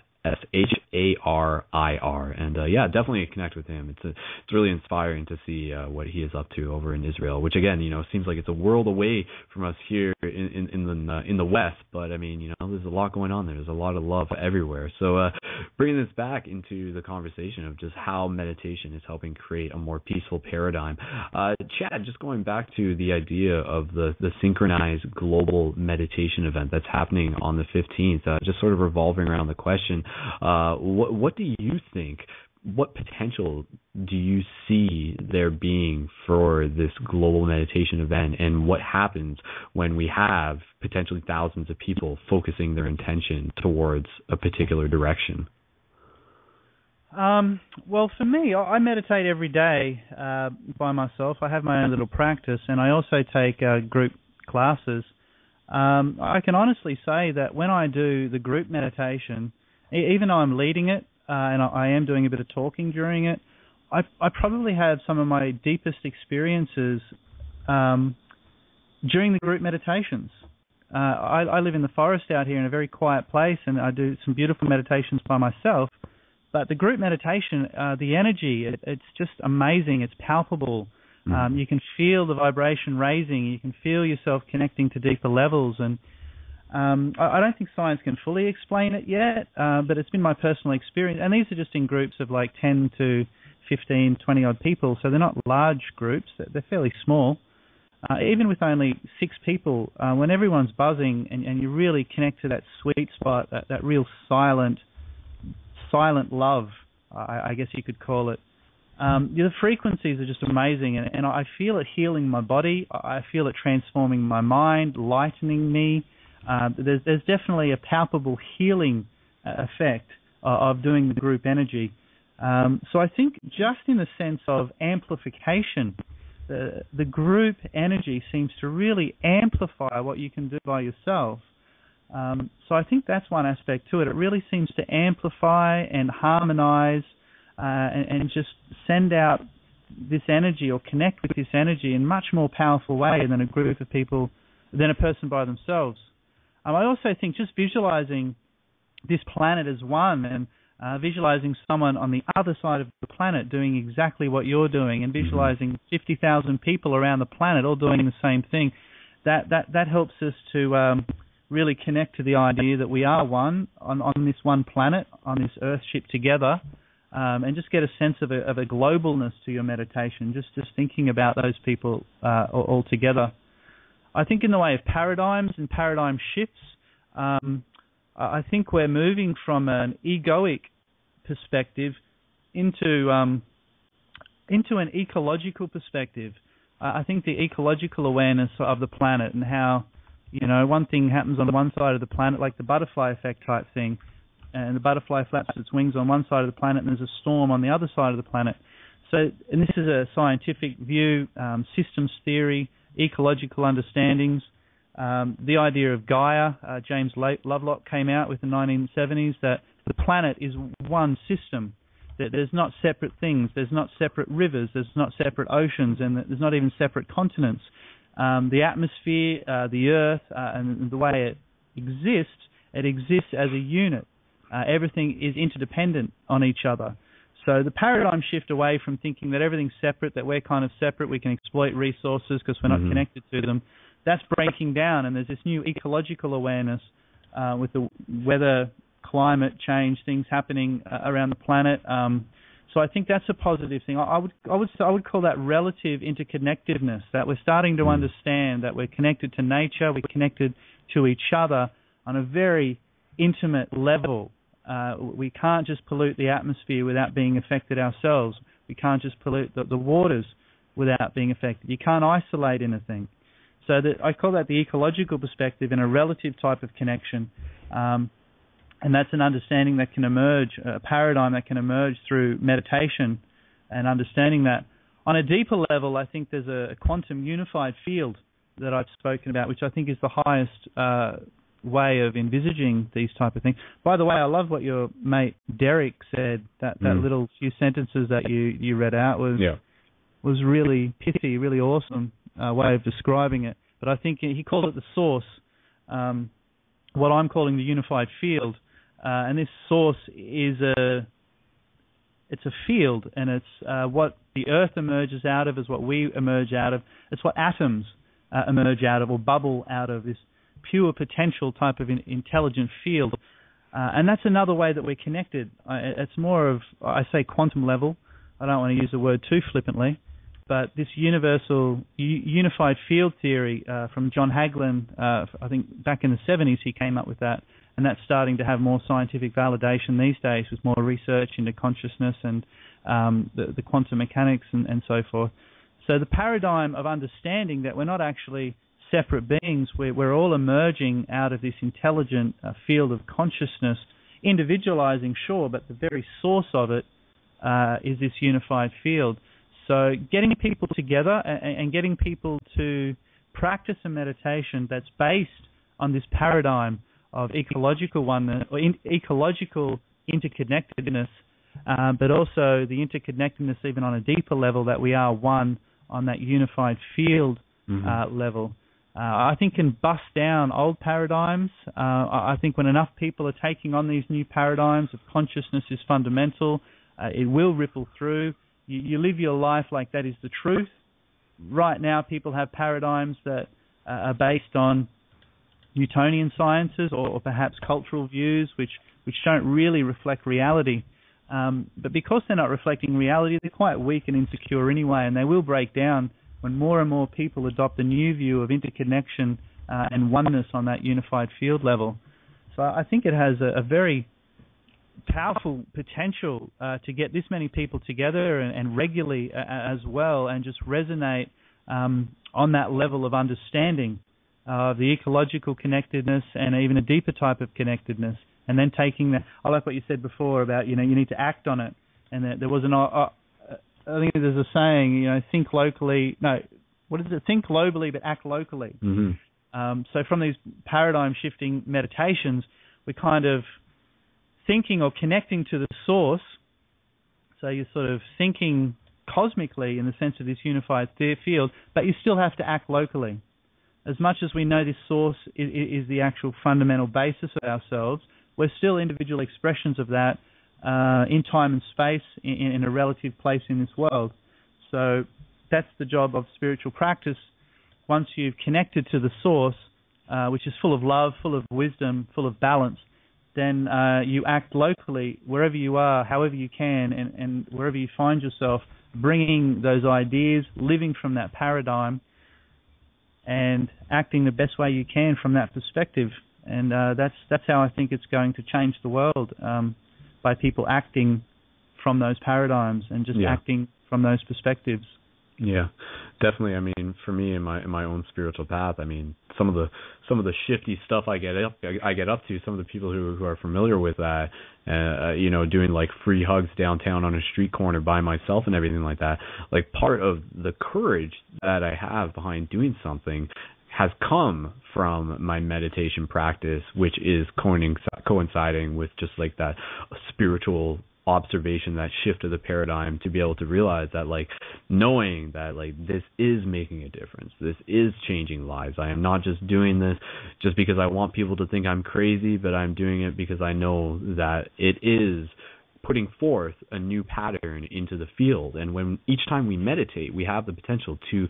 And yeah, definitely connect with him. It's really inspiring to see what he is up to over in Israel, which again, seems like it's a world away from us here in the West. But I mean, there's a lot going on there. There's a lot of love everywhere. So bringing this back into the conversation of just how meditation is helping create a more peaceful paradigm. Chad, just going back to the idea of the synchronized global meditation event that's happening on the 15th, just sort of revolving around the question, what do you think? What potential do you see there being for this global meditation event, and what happens when we have potentially thousands of people focusing their intention towards a particular direction? Well, for me, I meditate every day by myself. I have my own little practice, and I also take group classes. I can honestly say that when I do the group meditation, even though I'm leading it, and I am doing a bit of talking during it, I probably have some of my deepest experiences during the group meditations. I live in the forest out here in a very quiet place, and I do some beautiful meditations by myself. But the group meditation, the energy, it's just amazing. It's palpable. You can feel the vibration raising. You can feel yourself connecting to deeper levels. And I don't think science can fully explain it yet, but it's been my personal experience. And these are just in groups of like 10 to 15, 20-odd people, so they're not large groups. They're fairly small. Even with only 6 people, when everyone's buzzing and you really connect to that sweet spot, that real silent love, I guess you could call it. The frequencies are just amazing, and I feel it healing my body. I feel it transforming my mind, lightening me. There's definitely a palpable healing effect of doing the group energy. So I think just in the sense of amplification, the group energy seems to really amplify what you can do by yourself. So I think that's one aspect to it. It really seems to amplify and harmonize and just send out this energy or connect with this energy in a much more powerful way than a group of people, than a person by themselves. I also think just visualizing this planet as one and visualizing someone on the other side of the planet doing exactly what you're doing, and visualizing 50,000 people around the planet all doing the same thing, that helps us to really connect to the idea that we are one on this one planet, on this Earth ship together, and just get a sense of a globalness to your meditation, just thinking about those people all together. I think in the way of paradigms and paradigm shifts, I think we're moving from an egoic perspective into an ecological perspective. I think the ecological awareness of the planet and how, one thing happens on one side of the planet, like the butterfly effect type thing, and the butterfly flaps its wings on one side of the planet and there's a storm on the other side of the planet. So, and this is a scientific view, systems theory, ecological understandings. The idea of Gaia, James Lovelock came out with in the 1970s, that the planet is one system, that there's not separate things, there's not separate rivers, there's not separate oceans, and there's not even separate continents. The atmosphere, the Earth, and the way it exists as a unit. Everything is interdependent on each other. So the paradigm shift away from thinking that everything's separate, that we're kind of separate, we can exploit resources because we're not connected to them, that's breaking down, and there's this new ecological awareness with the weather, climate change, things happening around the planet. So I think that's a positive thing. I would call that relative interconnectedness, that we're starting to understand that we're connected to nature, we're connected to each other on a very intimate level, We can't just pollute the atmosphere without being affected ourselves. We can't just pollute the waters without being affected. You can't isolate anything. So I call that the ecological perspective and a relative type of connection. And that's an understanding that can emerge, a paradigm that can emerge through meditation and understanding that. On a deeper level, I think there's a quantum unified field that I've spoken about, which I think is the highest way of envisaging these type of things. By the way, I love what your mate Derek said. That little few sentences that you read out was really pithy, really awesome way of describing it. But I think he called it the source, what I'm calling the unified field. And this source is it's a field, and it's what the Earth emerges out of is what we emerge out of. It's what atoms emerge out of or bubble out of, this pure potential type of intelligent field. And that's another way that we're connected. It's more of, I say, quantum level. I don't want to use the word too flippantly, but this universal unified field theory from John Hagelin, I think back in the 70s he came up with that, and that's starting to have more scientific validation these days with more research into consciousness and the quantum mechanics and so forth. So the paradigm of understanding that we're not actually separate beings, we're all emerging out of this intelligent field of consciousness, individualizing, sure, but the very source of it is this unified field. So getting people together and getting people to practice a meditation that's based on this paradigm of ecological oneness or ecological interconnectedness, but also the interconnectedness even on a deeper level, that we are one on that unified field level. I think can bust down old paradigms. I think when enough people are taking on these new paradigms of consciousness is fundamental, it will ripple through. You live your life like that is the truth. Right now people have paradigms that are based on Newtonian sciences or perhaps cultural views which don't really reflect reality. But because they're not reflecting reality, they're quite weak and insecure anyway, and they will break down when more and more people adopt a new view of interconnection and oneness on that unified field level. So I think it has a very powerful potential to get this many people together and regularly as well, and just resonate on that level of understanding of the ecological connectedness and even a deeper type of connectedness. And then taking that, I like what you said before about, you need to act on it. And that there was I think there's a saying, think locally. No, what is it? Think globally, but act locally. So from these paradigm shifting meditations, we're kind of thinking or connecting to the source. So you're sort of thinking cosmically in the sense of this unified field, but you still have to act locally. As much as we know this source is the actual fundamental basis of ourselves, we're still individual expressions of that in time and space, in a relative place in this world. So that's the job of spiritual practice. Once you've connected to the source, which is full of love, full of wisdom, full of balance, then you act locally wherever you are, however you can, and wherever you find yourself, bringing those ideas, living from that paradigm, and acting the best way you can from that perspective. And that's how I think it's going to change the world, by people acting from those paradigms and just acting from those perspectives. Yeah, definitely. I mean, for me in my own spiritual path, I mean, some of the shifty stuff I get up to, some of the people who are familiar with that, doing like free hugs downtown on a street corner by myself and everything like that. Like, part of the courage that I have behind doing something has come from my meditation practice, which is coinciding with just like that spiritual observation, that shift of the paradigm, to be able to realize that, like, knowing that, like, this is making a difference, this is changing lives. I am not just doing this just because I want people to think I'm crazy, but I'm doing it because I know that it is putting forth a new pattern into the field. And when each time we meditate, we have the potential to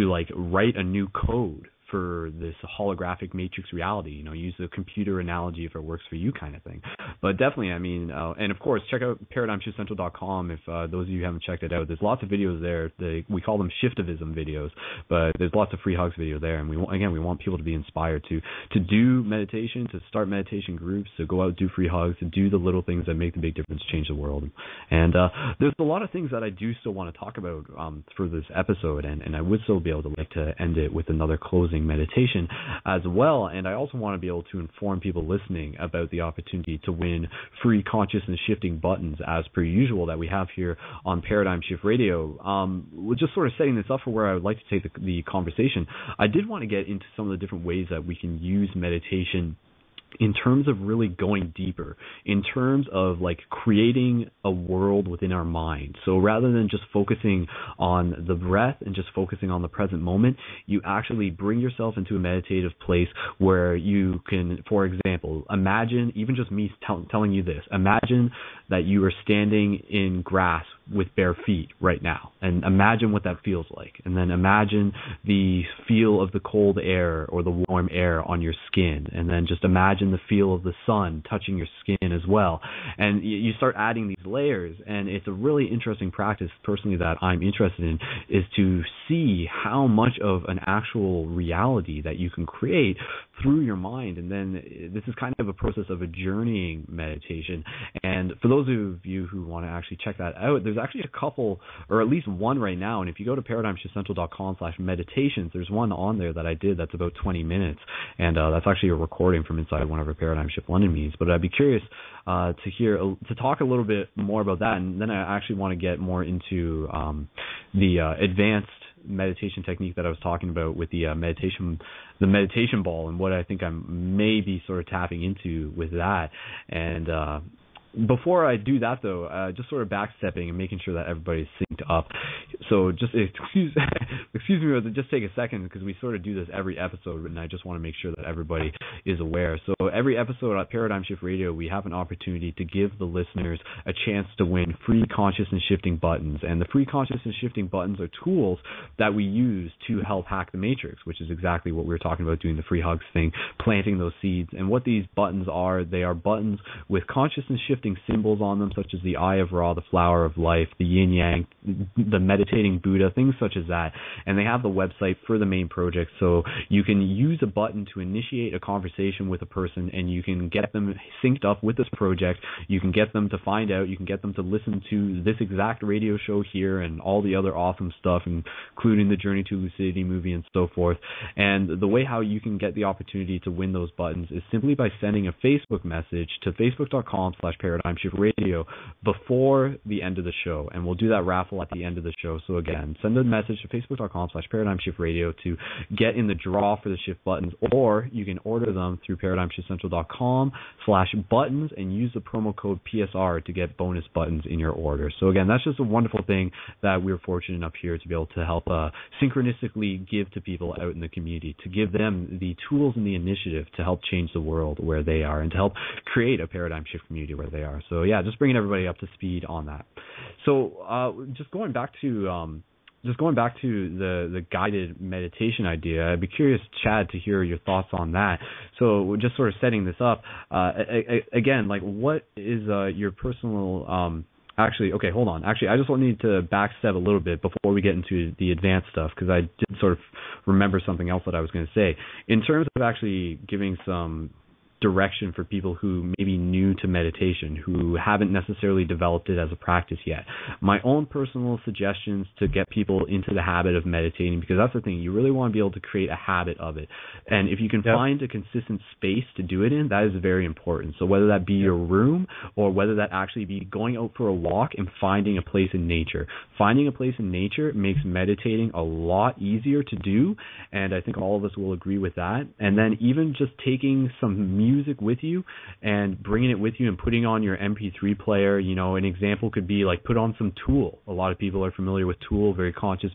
like write a new code for this holographic matrix reality. Use the computer analogy if it works for you, kind of thing. But definitely, and of course, check out ParadigmShiftCentral.com if those of you who haven't checked it out. There's lots of videos there. We call them Shiftivism videos, but there's lots of free hugs video there. And we want people to be inspired to do meditation, to start meditation groups, to go out, do free hugs, to do the little things that make the big difference, change the world. And there's a lot of things that I do still want to talk about for this episode, and I would still be able to end it with another closing meditation as well. And I also want to be able to inform people listening about the opportunity to win free consciousness shifting buttons, as per usual, that we have here on Paradigm Shift Radio. We're just sort of setting this up for where I would like to take the conversation. I did want to get into some of the different ways that we can use meditation in terms of really going deeper, in terms of like creating a world within our mind. So rather than just focusing on the breath and just focusing on the present moment, you actually bring yourself into a meditative place where you can, for example, imagine, even just me telling you this, imagine that you are standing in grass with bare feet right now, and imagine what that feels like. And then imagine the feel of the cold air or the warm air on your skin, and then just imagine the feel of the sun touching your skin as well. And you start adding these layers, and it's a really interesting practice personally that I'm interested in, is to see how much of an actual reality that you can create through your mind. And then this is kind of a process of a journeying meditation. And for those of you who want to actually check that out, there's actually a couple, or at least one right now. And if you go to ParadigmShiftCentral.com/meditations, there's one on there that I did that's about 20 minutes. And that's actually a recording from inside one of our Paradigm Shift London meetings. But I'd be curious to talk a little bit more about that. And then I actually want to get more into the advanced meditation technique that I was talking about with the meditation ball, and what I think I may be sort of tapping into with that. And before I do that, though, just sort of backstepping and making sure that everybody's synced up. So just excuse me, but just take a second, because we sort of do this every episode, and I just want to make sure that everybody is aware. So every episode at Paradigm Shift Radio, we have an opportunity to give the listeners a chance to win free consciousness shifting buttons. And the free consciousness shifting buttons are tools that we use to help hack the matrix, which is exactly what we were talking about doing the free hugs thing, planting those seeds. And what these buttons are, they are buttons with consciousness shifting symbols on them, such as the Eye of Ra, the Flower of Life, the Yin Yang, the Meditating Buddha, things such as that. And they have the website for the main project, so you can use a button to initiate a conversation with a person, and you can get them synced up with this project. You can get them to find out, you can get them to listen to this exact radio show here and all the other awesome stuff, including the Journey to Lucidity movie and so forth. And the way how you can get the opportunity to win those buttons is simply by sending a Facebook message to facebook.com/Paradigm Shift Radio before the end of the show, and we'll do that raffle at the end of the show. So again, send a message to facebook.com/Paradigm Shift Radio to get in the draw for the shift buttons, or you can order them through ParadigmShiftCentral.com/buttons and use the promo code PSR to get bonus buttons in your order. So again, that's just a wonderful thing that we're fortunate enough here to be able to help synchronistically give to people out in the community, to give them the tools and the initiative to help change the world where they are, and to help create a paradigm shift community where they are. So yeah, just bringing everybody up to speed on that. So just going back to the guided meditation idea, I'd be curious, Chad, to hear your thoughts on that. So we're just sort of setting this up. Again, like, what is your personal Actually, okay, hold on. Actually, I just need to backstep a little bit before we get into the advanced stuff, because I did sort of remember something else that I was going to say. In terms of actually giving some direction for people who may be new to meditation, who haven't necessarily developed it as a practice yet, my own personal suggestions to get people into the habit of meditating, because that's the thing, you really want to be able to create a habit of it. And if you can find a consistent space to do it in, that is very important. So whether that be your room, or whether that actually be going out for a walk and finding a place in nature. Finding a place in nature makes meditating a lot easier to do, and I think all of us will agree with that. And then even just taking some music with you and bringing it with you and putting on your MP3 player. You know, an example could be like put on some Tool. A lot of people are familiar with Tool, very conscious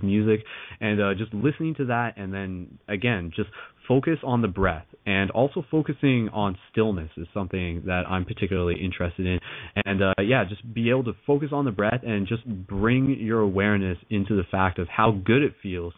music, and just listening to that, and then again just focus on the breath, and also focusing on stillness is something that I'm particularly interested in. And just be able to focus on the breath and just bring your awareness into the fact of how good it feels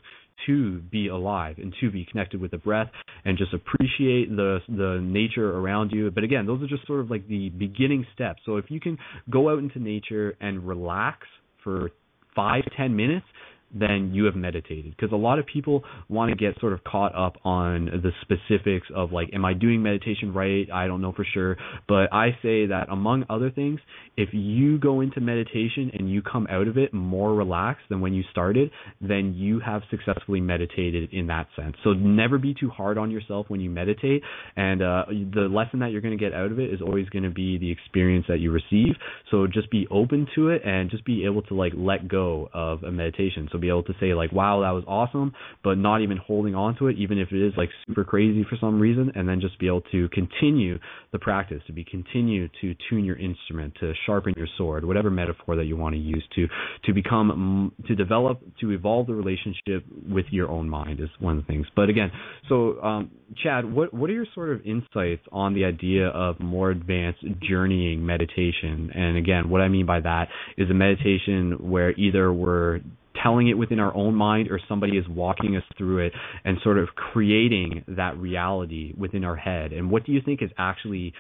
to be alive and to be connected with the breath and just appreciate the nature around you. But again, those are just sort of like the beginning steps. So if you can go out into nature and relax for 5-10 minutes, then you have meditated. Because a lot of people want to get sort of caught up on the specifics of like, am I doing meditation right? I don't know for sure. But I say that among other things, if you go into meditation and you come out of it more relaxed than when you started, then you have successfully meditated in that sense. So never be too hard on yourself when you meditate. And the lesson that you're going to get out of it is always going to be the experience that you receive. So just be open to it and just be able to like let go of a meditation. So be able to say like, wow, that was awesome, but not even holding on to it, even if it is like super crazy for some reason, and then just be able to continue the practice, continue to tune your instrument, to sharpen your sword, whatever metaphor that you want to use, to become, to develop, to evolve the relationship with your own mind is one of the things. But again, so Chad, what are your sort of insights on the idea of more advanced journeying meditation? And again, what I mean by that is a meditation where either we're telling it within our own mind or somebody is walking us through it and sort of creating that reality within our head. And what do you think is actually,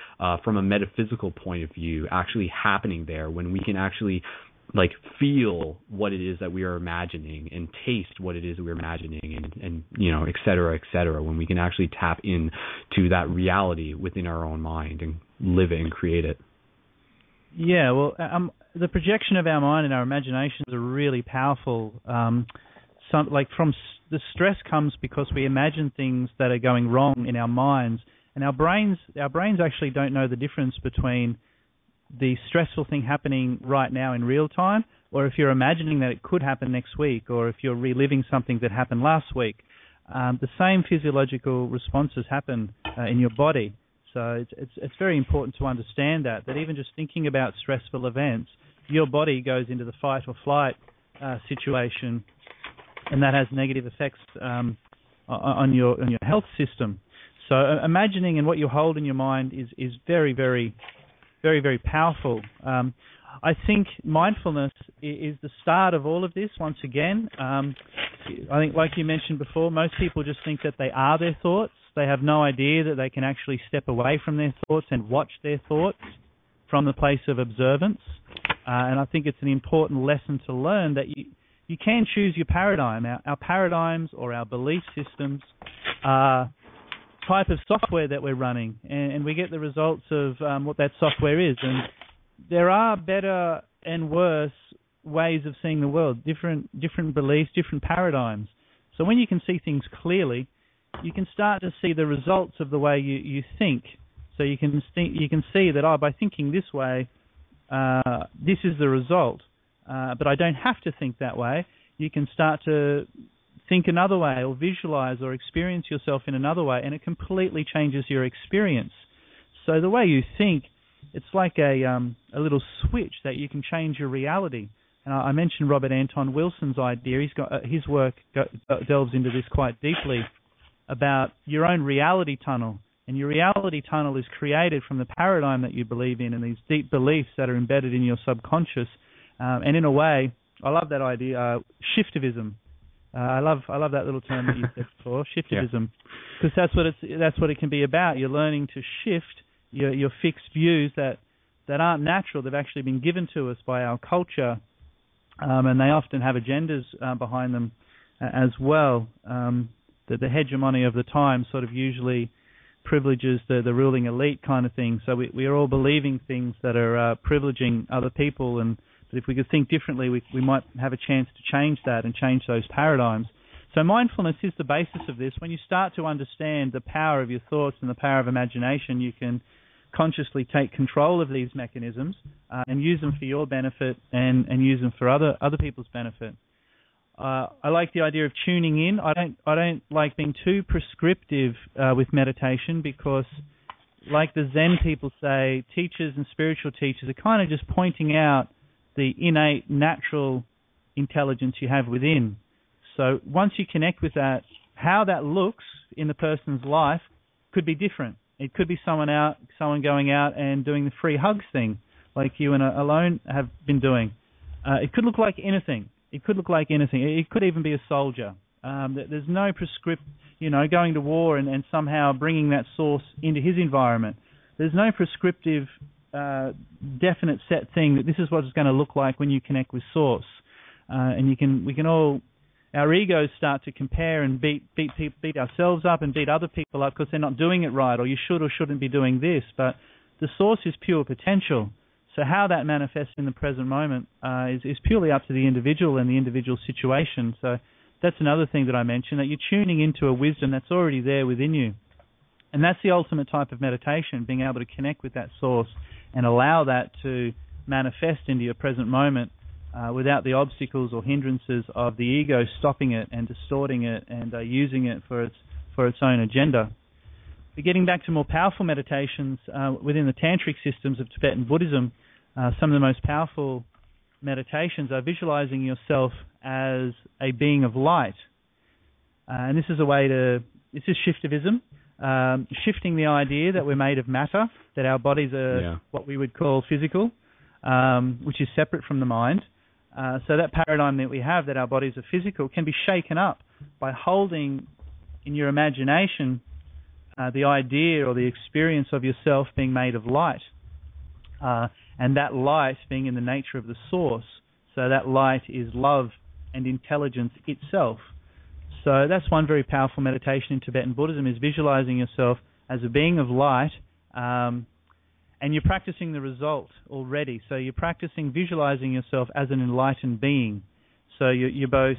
from a metaphysical point of view, actually happening there when we can actually like feel what it is that we are imagining and taste what it is that we're imagining and you know, et cetera, when we can actually tap into that reality within our own mind and live it and create it? Yeah, well, the projection of our mind and our imaginations are really powerful. The stress comes because we imagine things that are going wrong in our minds, and our brains actually don't know the difference between the stressful thing happening right now in real time, or if you're imagining that it could happen next week, or if you're reliving something that happened last week. The same physiological responses happen in your body. So it's very important to understand that even just thinking about stressful events, your body goes into the fight or flight situation, and that has negative effects on your health system. So imagining and what you hold in your mind is very, very, very, very powerful. I think mindfulness is the start of all of this. Once again, I think, like you mentioned before, most people just think that they are their thoughts. They have no idea that they can actually step away from their thoughts and watch their thoughts from the place of observance. And I think it's an important lesson to learn that you can choose your paradigm. Our paradigms or our belief systems are type of software that we're running, and we get the results of what that software is. And there are better and worse ways of seeing the world, different beliefs, different paradigms. So when you can see things clearly, you can start to see the results of the way you think. So you can see that by thinking this way, this is the result. But I don't have to think that way. You can start to think another way, or visualize or experience yourself in another way, and it completely changes your experience. So the way you think, it's like a little switch that you can change your reality. And I mentioned Robert Anton Wilson's idea. He's got his work delves into this quite deeply, about your own reality tunnel. And your reality tunnel is created from the paradigm that you believe in and these deep beliefs that are embedded in your subconscious. And in a way, I love that idea, shiftivism. I love that little term that you said before, shiftivism, because that's what it can be about. You're learning to shift your fixed views that aren't natural. They've actually been given to us by our culture, and they often have agendas behind them as well. The hegemony of the time sort of usually privileges the ruling elite kind of thing. So we are all believing things that are privileging other people, but if we could think differently, we might have a chance to change that and change those paradigms. So mindfulness is the basis of this. When you start to understand the power of your thoughts and the power of imagination, you can consciously take control of these mechanisms and use them for your benefit and use them for other people's benefit. I like the idea of tuning in. I don't like being too prescriptive with meditation, because, like the Zen people say, teachers and spiritual teachers are kind of just pointing out the innate, natural intelligence you have within. So once you connect with that, how that looks in the person's life could be different. It could be someone going out and doing the free hugs thing, like you and Alone have been doing. It could look like anything. It could even be a soldier There's no going to war and somehow bringing that source into his environment. There's no prescriptive, definite set thing that this is what it's going to look like when you connect with source. And we can all, our egos start to compare and beat ourselves up and beat other people up because they're not doing it right, or you should or shouldn't be doing this. But the source is pure potential. So how that manifests in the present moment is purely up to the individual and the individual situation. So that's another thing that I mentioned, that you're tuning into a wisdom that's already there within you. And that's the ultimate type of meditation, being able to connect with that source and allow that to manifest into your present moment without the obstacles or hindrances of the ego stopping it and distorting it and using it for its own agenda. But getting back to more powerful meditations within the tantric systems of Tibetan Buddhism, some of the most powerful meditations are visualizing yourself as a being of light. And this is shiftivism, shifting the idea that we're made of matter, that our bodies are what we would call physical, which is separate from the mind. So that paradigm that we have, that our bodies are physical, can be shaken up by holding in your imagination the idea or the experience of yourself being made of light, and that light being in the nature of the source. So that light is love and intelligence itself. So that's one very powerful meditation in Tibetan Buddhism, is visualizing yourself as a being of light, and you're practicing the result already. So you're practicing visualizing yourself as an enlightened being. So you're both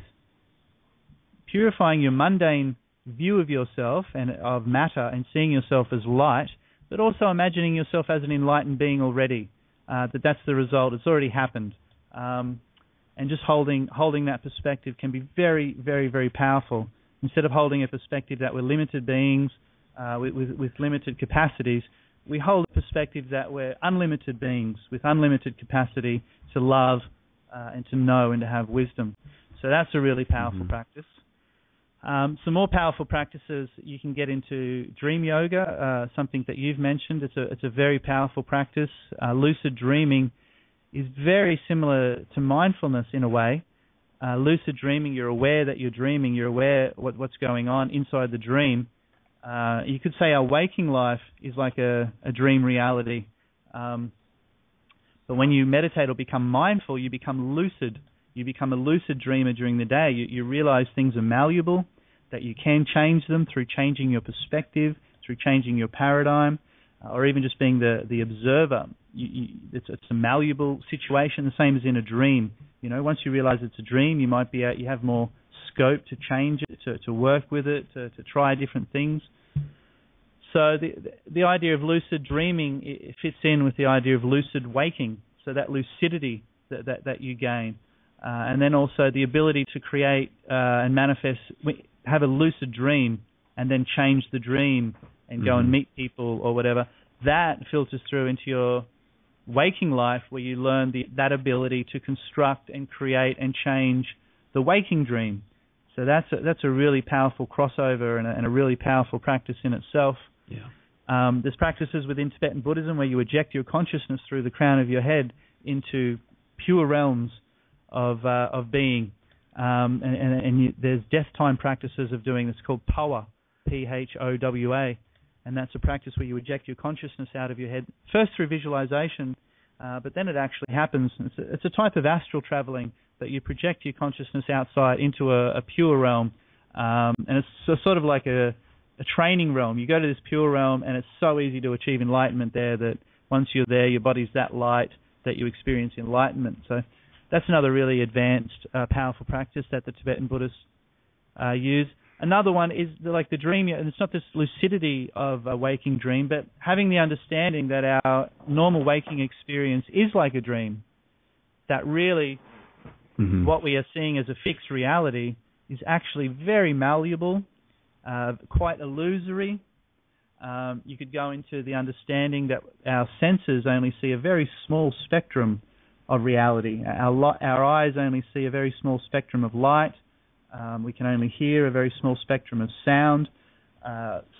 purifying your mundane view of yourself and of matter and seeing yourself as light, but also imagining yourself as an enlightened being already, that's the result. It's already happened. And just holding that perspective can be very, very, very powerful. Instead of holding a perspective that we're limited beings with limited capacities, we hold a perspective that we're unlimited beings with unlimited capacity to love and to know and to have wisdom. So that's a really powerful practice. Some more powerful practices, you can get into dream yoga, something that you've mentioned. It's a very powerful practice. Lucid dreaming is very similar to mindfulness in a way. Lucid dreaming, you're aware that you're dreaming, you're aware what's going on inside the dream. You could say our waking life is like a dream reality. But when you meditate or become mindful, you become lucid. You become a lucid dreamer during the day. You realize things are malleable, that you can change them through changing your perspective, through changing your paradigm, or even just being the observer. It's a malleable situation, the same as in a dream. You know, once you realize it's a dream, you have more scope to change it, to work with it, to try different things. So the idea of lucid dreaming, it fits in with the idea of lucid waking. So that lucidity that you gain, and then also the ability to create and manifest, have a lucid dream, and then change the dream and go and meet people or whatever. That filters through into your waking life, where you learn that ability to construct and create and change the waking dream. So that's a really powerful crossover and a really powerful practice in itself. Yeah. There's practices within Tibetan Buddhism where you eject your consciousness through the crown of your head into pure realms of being, and there's death time practices of doing this called Phowa, P-H-O-W-A, and that's a practice where you eject your consciousness out of your head, first through visualization, but then it actually happens. It's a type of astral traveling, that you project your consciousness outside into a pure realm, and it's sort of like a training realm. You go to this pure realm, and it's so easy to achieve enlightenment there that once you're there, your body's that light that you experience enlightenment. So that's another really advanced, powerful practice that the Tibetan Buddhists use. Another one is like the dream, and it's not this lucidity of a waking dream, but having the understanding that our normal waking experience is like a dream, that really what we are seeing as a fixed reality is actually very malleable, quite illusory. You could go into the understanding that our senses only see a very small spectrum of reality. Our eyes only see a very small spectrum of light. We can only hear a very small spectrum of sound.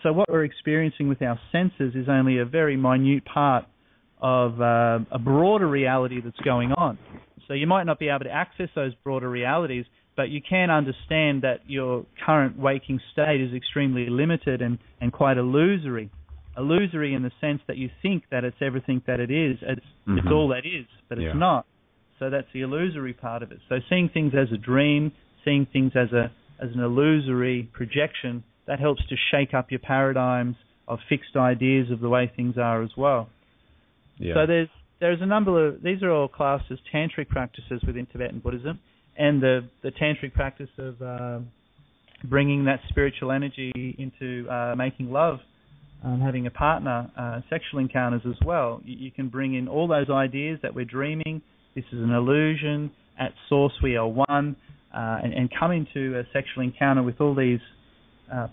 So what we're experiencing with our senses is only a very minute part of a broader reality that's going on. So you might not be able to access those broader realities, but you can understand that your current waking state is extremely limited and quite illusory. Illusory in the sense that you think that it's everything that it is. It's all that is, but it's not. So that's the illusory part of it. So seeing things as a dream, seeing things as an illusory projection, that helps to shake up your paradigms of fixed ideas of the way things are as well. Yeah. So there's a number of, these are all classed as tantric practices within Tibetan Buddhism, and the tantric practice of bringing that spiritual energy into making love, having a partner, sexual encounters as well. You can bring in all those ideas that we're dreaming, this is an illusion, at source we are one, and come into a sexual encounter with all these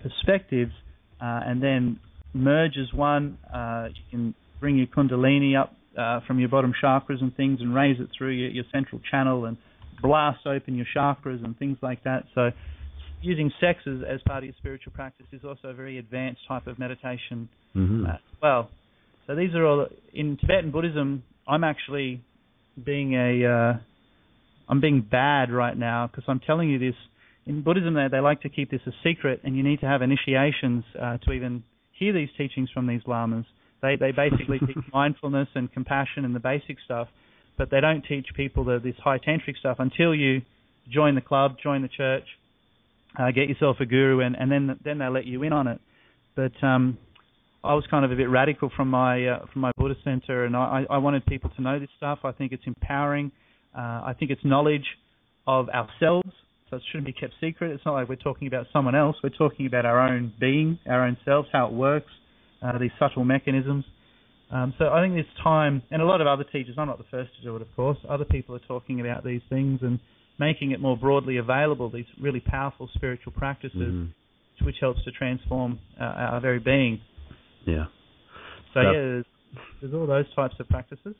perspectives, and then merge as one. You can bring your kundalini up from your bottom chakras and things and raise it through your central channel and blast open your chakras and things like that. So using sex as part of your spiritual practice is also a very advanced type of meditation as well. So these are all, in Tibetan Buddhism, I'm actually being I'm being bad right now because I'm telling you this. In Buddhism, they like to keep this a secret, and you need to have initiations to even hear these teachings from these lamas. They basically teach mindfulness and compassion and the basic stuff, but they don't teach people this high tantric stuff until you join the club, join the church, get yourself a guru, and then they let you in on it. But I was kind of a bit radical from my Buddhist center, and I wanted people to know this stuff. I think it's empowering. I think it's knowledge of ourselves, so it shouldn't be kept secret. It's not like we're talking about someone else. We're talking about our own being, our own selves, how it works, these subtle mechanisms. So I think this time, and a lot of other teachers, I'm not the first to do it, of course, other people are talking about these things and making it more broadly available, these really powerful spiritual practices, which helps to transform our very being. Yeah. So, there's all those types of practices.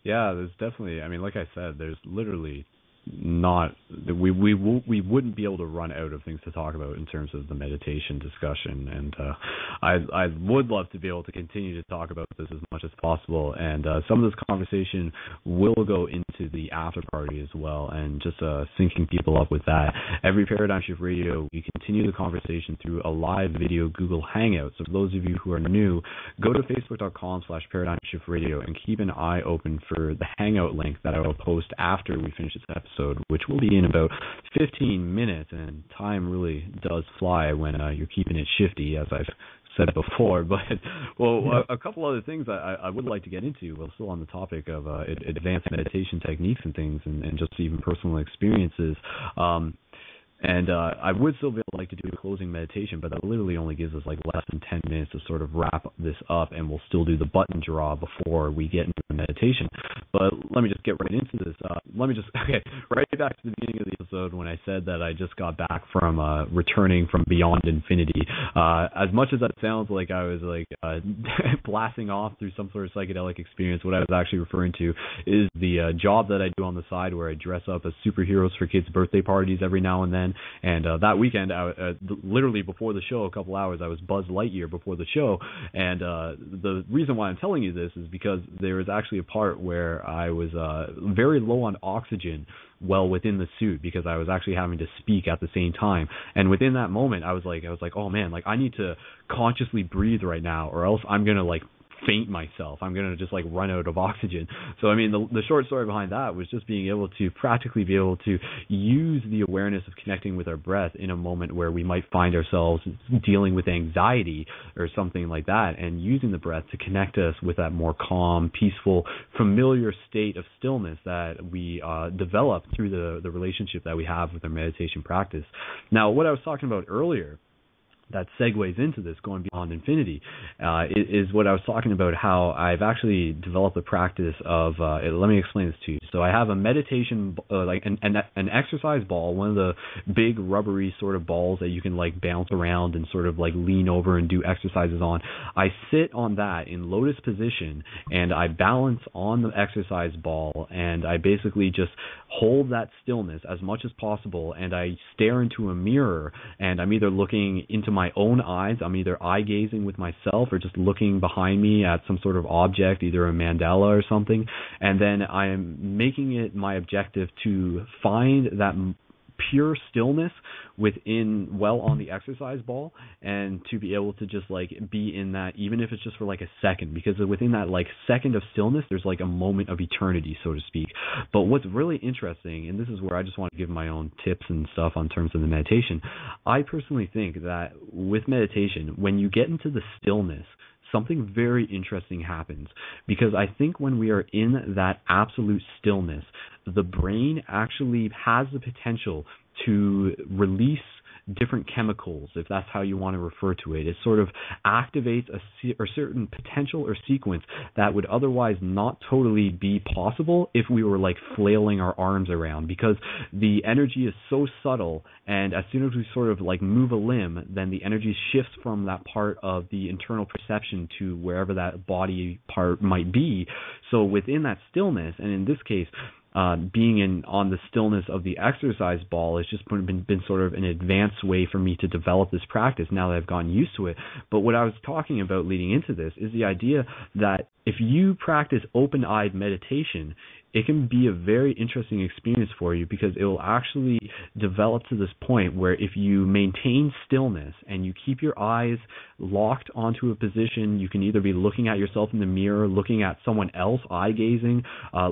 Yeah, there's definitely, I mean, like I said, there's literally not, we wouldn't be able to run out of things to talk about in terms of the meditation discussion, and I would love to be able to continue to talk about this as much as possible, and some of this conversation will go into the after party as well, and just syncing people up with that. Every Paradigm Shift Radio, we continue the conversation through a live video Google Hangout. So for those of you who are new, go to facebook.com/Paradigm Shift Radio and keep an eye open for the Hangout link that I will post after we finish this episode, which will be in about 15 minutes, and time really does fly when you're keeping it shifty, as I've said before. But, a couple other things I would like to get into, while still on the topic of advanced meditation techniques and things, and just even personal experiences. And I would still like to do a closing meditation, but that literally only gives us like less than 10 minutes to sort of wrap this up, and we'll still do the button draw before we get into the meditation. But let me just get right into this. Right back to the beginning of the episode when I said that I just got back from returning from beyond infinity. As much as that sounds like I was like blasting off through some sort of psychedelic experience, what I was actually referring to is the job that I do on the side where I dress up as superheroes for kids' birthday parties every now and then. And that weekend, literally before the show, a couple hours, I was Buzz Lightyear before the show. And the reason why I'm telling you this is because there was actually a part where I was very low on oxygen well within the suit, because I was actually having to speak at the same time. And within that moment, I was like, oh man, like I need to consciously breathe right now, or else I'm gonna like faint myself. I'm going to just like run out of oxygen. So, I mean, the short story behind that was just being able to practically be able to use the awareness of connecting with our breath in a moment where we might find ourselves dealing with anxiety or something like that, and using the breath to connect us with that more calm, peaceful, familiar state of stillness that we develop through the relationship that we have with our meditation practice. Now, what I was talking about earlier that segues into this, going beyond infinity, is what I was talking about, how I've actually developed a practice of, let me explain this to you. So I have a meditation, like an exercise ball, one of the big rubbery sort of balls that you can like bounce around and sort of like lean over and do exercises on. I sit on that in lotus position, and I balance on the exercise ball, and I basically just hold that stillness as much as possible, and I stare into a mirror, and I'm either looking into my own eyes, I'm either eye gazing with myself or just looking behind me at some sort of object, either a mandala or something, and then I am making it my objective to find that pure stillness on the exercise ball, and to be able to just like be in that, even if it's just for like a second, because within that like second of stillness, there's like a moment of eternity, so to speak. But what's really interesting, and this is where I just want to give my own tips and stuff on terms of the meditation, I personally think that with meditation, when you get into the stillness, something very interesting happens, because I think when we are in that absolute stillness, the brain actually has the potential to release different chemicals, if that's how you want to refer to it. It sort of activates a certain potential or sequence that would otherwise not totally be possible if we were like flailing our arms around, because the energy is so subtle, and as soon as we sort of like move a limb, then the energy shifts from that part of the internal perception to wherever that body part might be. So within that stillness, and in this case, being on the stillness of the exercise ball has just been sort of an advanced way for me to develop this practice now that I've gotten used to it. But what I was talking about leading into this is the idea that if you practice open-eyed meditation, it can be a very interesting experience for you, because it will actually develop to this point where if you maintain stillness and you keep your eyes locked onto a position, you can either be looking at yourself in the mirror, looking at someone else, eye gazing,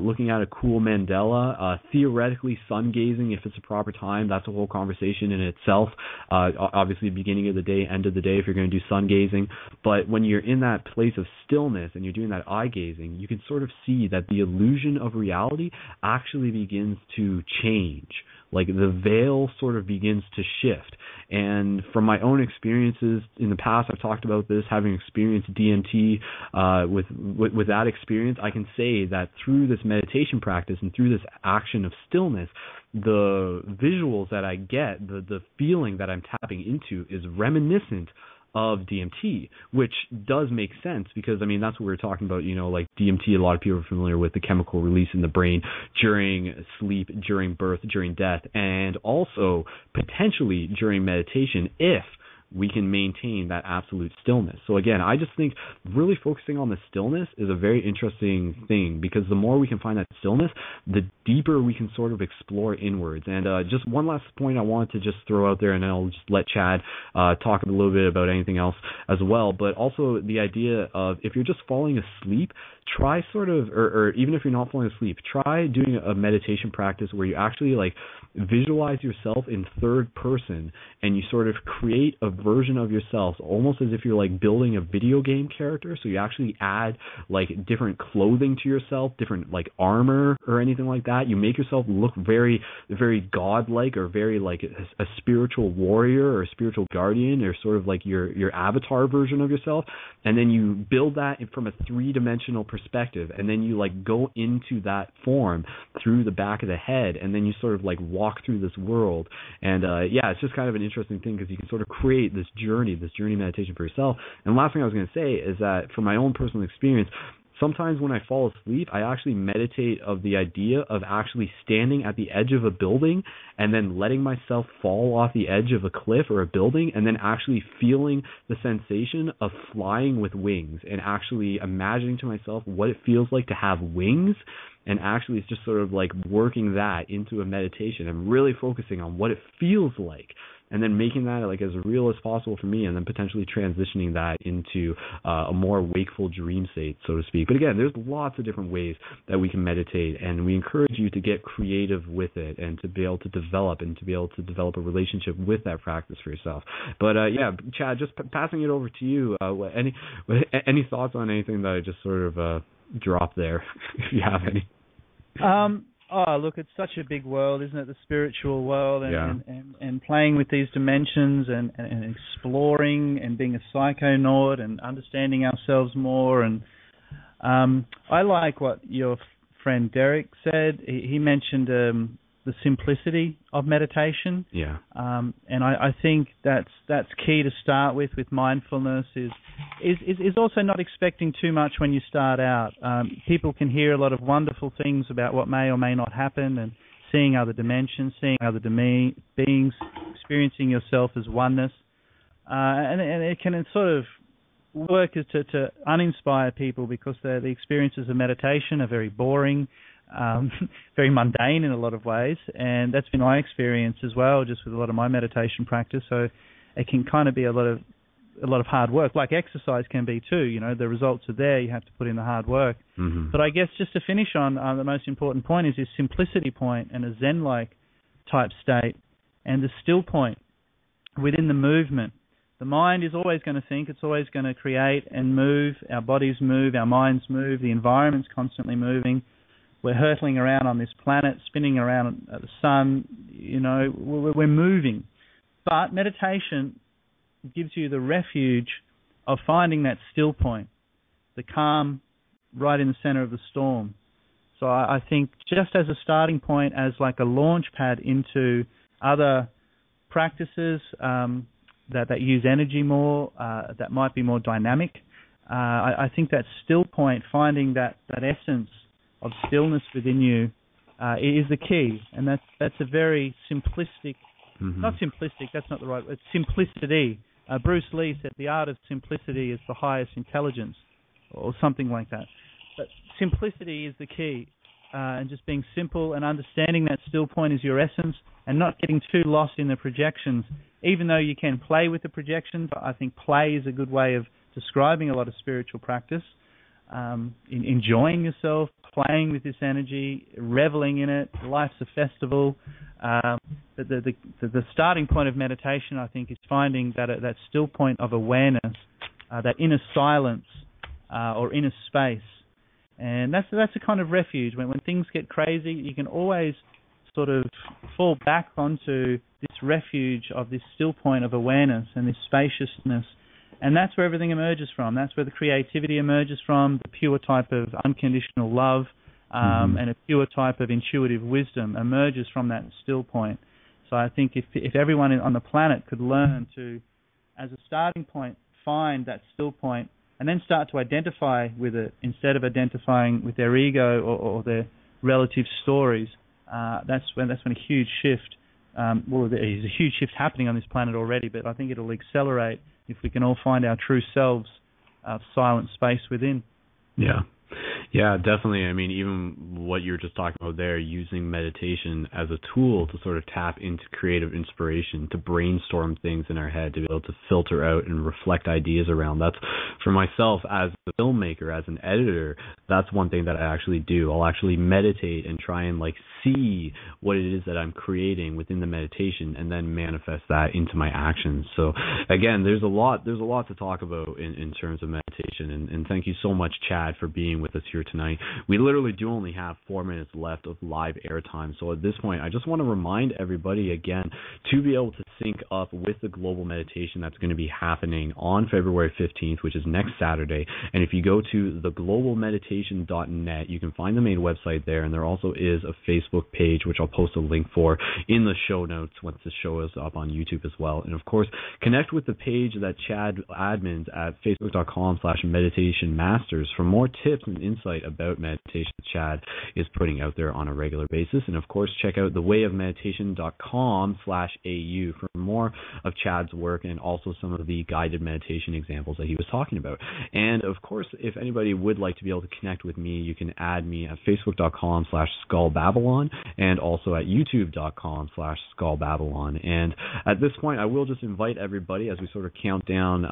looking at a cool mandala, theoretically sun gazing if it's a proper time. That's a whole conversation in itself. Obviously, beginning of the day, end of the day, if you're going to do sun gazing. But when you're in that place of stillness and you're doing that eye gazing, you can sort of see that the illusion of reality actually begins to change. Like the veil sort of begins to shift. And from my own experiences in the past, I've talked about this, having experienced DMT, with that experience, I can say that through this meditation practice and through this action of stillness, the visuals that I get, the feeling that I'm tapping into is reminiscent of DMT, which does make sense, because I mean that's what we were talking about, like DMT, a lot of people are familiar with the chemical release in the brain during sleep, during birth, during death, and also potentially during meditation if we can maintain that absolute stillness. So again, I just think really focusing on the stillness is a very interesting thing, because the more we can find that stillness, the deeper we can sort of explore inwards. And just one last point I wanted to just throw out there, and then I'll just let Chad talk a little bit about anything else as well, but also the idea of if you're just falling asleep, try sort of, or even if you're not falling asleep, try doing a meditation practice where you actually like visualize yourself in third person, and you sort of create a version of yourself almost as if you're like building a video game character. So you actually add like different clothing to yourself, different like armor or anything like that. You make yourself look very, very godlike, or very like a spiritual warrior or a spiritual guardian, or sort of like your avatar version of yourself. And then you build that from a three-dimensional perspective, and then you like go into that form through the back of the head, and then you sort of like walk through this world. And it's just kind of an interesting thing, because you can sort of create this journey meditation for yourself. And last thing I was going to say is that from my own personal experience, sometimes when I fall asleep, I actually meditate of the idea of actually standing at the edge of a building and then letting myself fall off the edge of a cliff or a building, and then actually feeling the sensation of flying with wings, and actually imagining to myself what it feels like to have wings. And actually, it's just sort of like working that into a meditation and really focusing on what it feels like, and then making that like as real as possible for me, and then potentially transitioning that into a more wakeful dream state, so to speak. But again, there's lots of different ways that we can meditate, and we encourage you to get creative with it, and to be able to develop a relationship with that practice for yourself. But Chad, just passing it over to you. Any thoughts on anything that I just sort of dropped there, if you have any? Look, it's such a big world, isn't it? The spiritual world, and playing with these dimensions, and exploring, and being a psychonaut, and understanding ourselves more. And I like what your friend Derek said. He mentioned the simplicity of meditation. Yeah. And I think that's key to start with mindfulness. Is also not expecting too much when you start out. People can hear a lot of wonderful things about what may or may not happen, and seeing other dimensions, seeing other beings, experiencing yourself as oneness, and it can sort of work as to uninspire people, because the experiences of meditation are very boring. very mundane in a lot of ways, and that's been my experience as well, just with a lot of my meditation practice. So it can kind of be a lot of hard work, like exercise can be too. You know, the results are there. You have to put in the hard work. Mm-hmm. But I guess just to finish on the most important point is this simplicity point and a Zen-like type state, and the still point within the movement. The mind is always going to think, it's always going to create and move. Our bodies move, our minds move, the environment's constantly moving. We're hurtling around on this planet, spinning around the sun, you know, we're moving. But meditation gives you the refuge of finding that still point, the calm right in the center of the storm. So I think just as a starting point, as like a launch pad into other practices that use energy more, that might be more dynamic, I think that still point, finding that essence of stillness within you is the key. And that's a very simplistic, not simplistic, that's not the right word, it's simplicity. Bruce Lee said the art of simplicity is the highest intelligence, or something like that. But simplicity is the key, and just being simple and understanding that still point is your essence, and not getting too lost in the projections. Even though you can play with the projections, I think play is a good way of describing a lot of spiritual practice. Enjoying yourself, playing with this energy, reveling in it. Life's a festival. The starting point of meditation, I think, is finding that still point of awareness, that inner silence or inner space. And that's a kind of refuge. When things get crazy, you can always sort of fall back onto this refuge of this still point of awareness and this spaciousness. And that's where everything emerges from. That's where the creativity emerges from, the pure type of unconditional love, and a pure type of intuitive wisdom emerges from that still point. So I think if everyone on the planet could learn to, as a starting point, find that still point, and then start to identify with it instead of identifying with their ego or their relative stories, that's when a huge shift. There's a huge shift happening on this planet already, but I think it'll accelerate if we can all find our true selves, silent space within. Yeah, definitely. I mean, even what you were just talking about there, using meditation as a tool to sort of tap into creative inspiration, to brainstorm things in our head, to be able to filter out and reflect ideas around. That's, for myself as a filmmaker, as an editor, that's one thing that I actually do. I'll actually meditate and try and see what it is that I'm creating within the meditation, and then manifest that into my actions. So again, there's a lot to talk about in terms of meditation, and thank you so much, Chad, for being with us here tonight. We literally do only have 4 minutes left of live airtime, so at this point I just want to remind everybody again to be able to sync up with the global meditation that's going to be happening on February 15th, which is next Saturday. And if you go to theglobalmeditation.net, you can find the main website there, and there also is a Facebook page, which I'll post a link for in the show notes once the show is up on YouTube as well. And of course, connect with the page that Chad admins at facebook.com/meditationmasters for more tips and insight about meditation Chad is putting out there on a regular basis. And of course, check out thewayofmeditation.com/AU for more of Chad's work, and also some of the guided meditation examples that he was talking about. And of course, if anybody would like to be able to connect with me, you can add me at facebook.com/skullbabylon, and also at youtube.com/skullbabylon. And at this point, I will just invite everybody, as we sort of count down,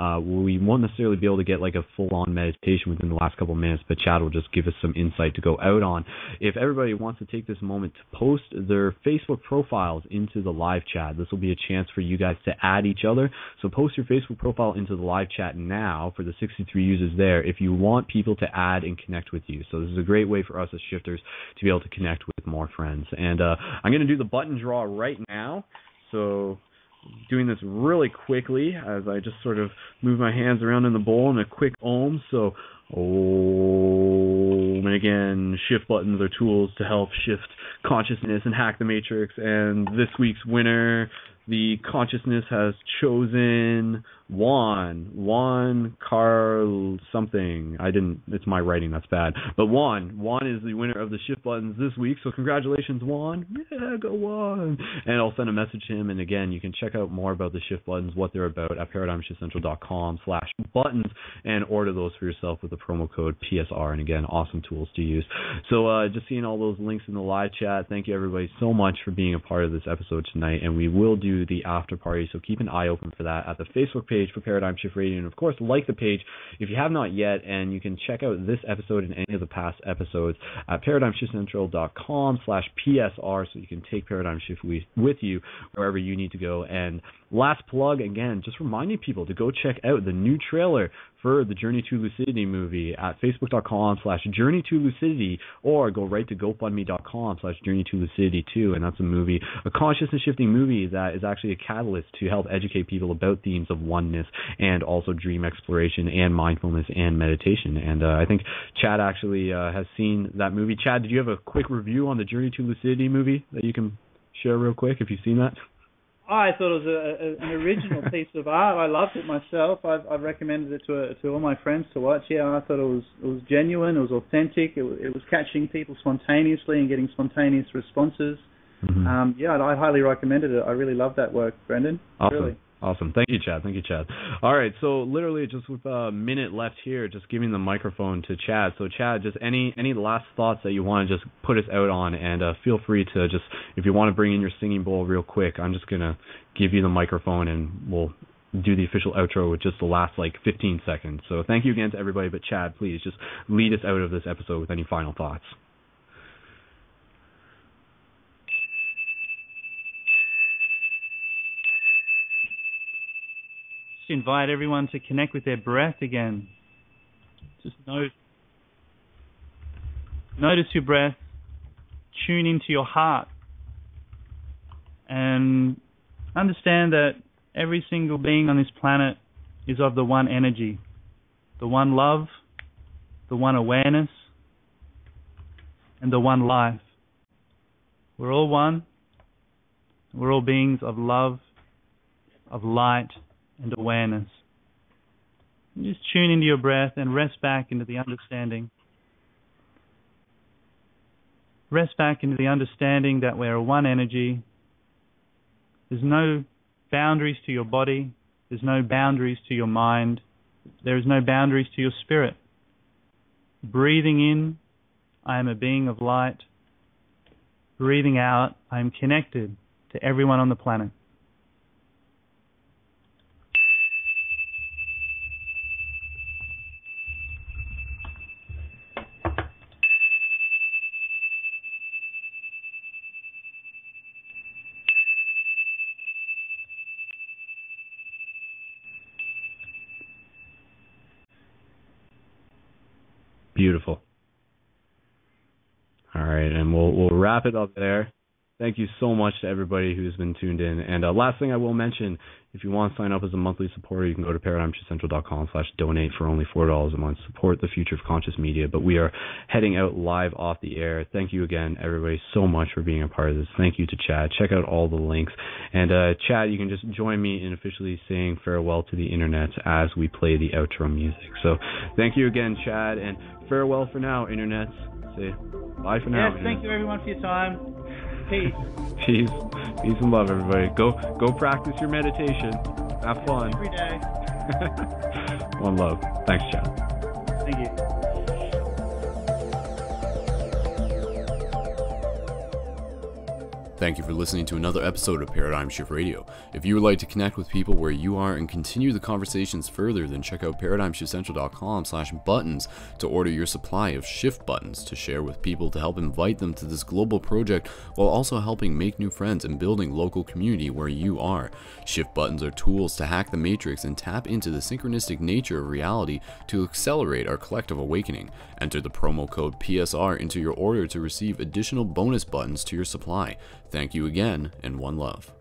we won't necessarily be able to get a full-on meditation within the last couple of minutes, but Chad will just give us some insight to go out on. If everybody wants to take this moment to post their Facebook profiles into the live chat, this will be a chance for you guys to add each other. So post your Facebook profile into the live chat now for the 63 users there if you want people to add and connect with you. So this is a great way for us as shifters to be able to connect with more friends. And I'm going to do the button draw right now. So doing this really quickly as I just sort of move my hands around in the bowl in a quick Om. So Om, and again, shift buttons are tools to help shift consciousness and hack the matrix. And this week's winner, the consciousness has chosen Juan Carl something. It's my writing, that's bad. But Juan is the winner of the shift buttons this week, so congratulations, Juan. Yeah, go Juan. And I'll send a message to him, and again, you can check out more about the shift buttons, what they're about, at paradigmshiftcentral.com/buttons, and order those for yourself with the promo code PSR, and again, awesome tools to use. So just seeing all those links in the live chat, thank you everybody so much for being a part of this episode tonight, and we will do the after party, so keep an eye open for that at the Facebook page for Paradigm Shift Radio, and of course like the page if you have not yet, and you can check out this episode and any of the past episodes at paradigmshiftcentral.com/PSR, so you can take Paradigm Shift with you wherever you need to go. And last plug, again, just reminding people to go check out the new trailer for the Journey to Lucidity movie at facebook.com/Journey to Lucidity, or go right to GoFundMe.com/Journey to Lucidity 2, and that's a consciousness shifting movie that is actually a catalyst to help educate people about themes of oneness and also dream exploration and mindfulness and meditation. And I think Chad actually has seen that movie. Chad, did you have a quick review on the Journey to Lucidity movie that you can share real quick if you've seen that? I thought it was an original piece of art. I loved it myself. I've recommended it to all my friends to watch. Yeah, I thought it was genuine. It was authentic. It was catching people spontaneously and getting spontaneous responses. Mm-hmm. I'd highly recommend it. I really love that work, Brendon. Awesome. Really. Awesome. Thank you, Chad. All right, so literally just with a minute left here, just giving the microphone to Chad. So Chad, just any last thoughts that you want to just put us out on, and feel free to just, if you want to bring in your singing bowl real quick, I'm just going to give you the microphone and we'll do the official outro with just the last 15 seconds. So thank you again to everybody, but Chad, please just lead us out of this episode with any final thoughts. Invite everyone to connect with their breath again. Just notice your breath, tune into your heart, and understand that every single being on this planet is of the one energy, the one love, the one awareness, and the one life. We're all one. We're all beings of love, of light, and awareness. And just tune into your breath and rest back into the understanding. Rest back into the understanding that we're one energy. There's no boundaries to your body. There's no boundaries to your mind. There is no boundaries to your spirit. Breathing in, I am a being of light. Breathing out, I am connected to everyone on the planet. Beautiful. All right, and we'll wrap it up there. Thank you so much to everybody who's been tuned in. And last thing I will mention, if you want to sign up as a monthly supporter, you can go to paradigmshiftcentral.com/donate for only $4 a month. Support the future of conscious media. But we are heading out live off the air. Thank you again, everybody, so much for being a part of this. Thank you to Chad. Check out all the links. And Chad, you can just join me in officially saying farewell to the internet as we play the outro music. So thank you again, Chad, and farewell for now, internet. Say bye for now. Yes, thank you everyone for your time. Peace. Peace and love, everybody. Go practice your meditation. Have fun. Every day. One love. Thanks, Chad. Thank you. Thank you for listening to another episode of Paradigm Shift Radio. If you would like to connect with people where you are and continue the conversations further, then check out paradigmshiftcentral.com/buttons to order your supply of shift buttons to share with people to help invite them to this global project while also helping make new friends and building local community where you are. Shift buttons are tools to hack the matrix and tap into the synchronistic nature of reality to accelerate our collective awakening. Enter the promo code PSR into your order to receive additional bonus buttons to your supply. Thank you again, and one love.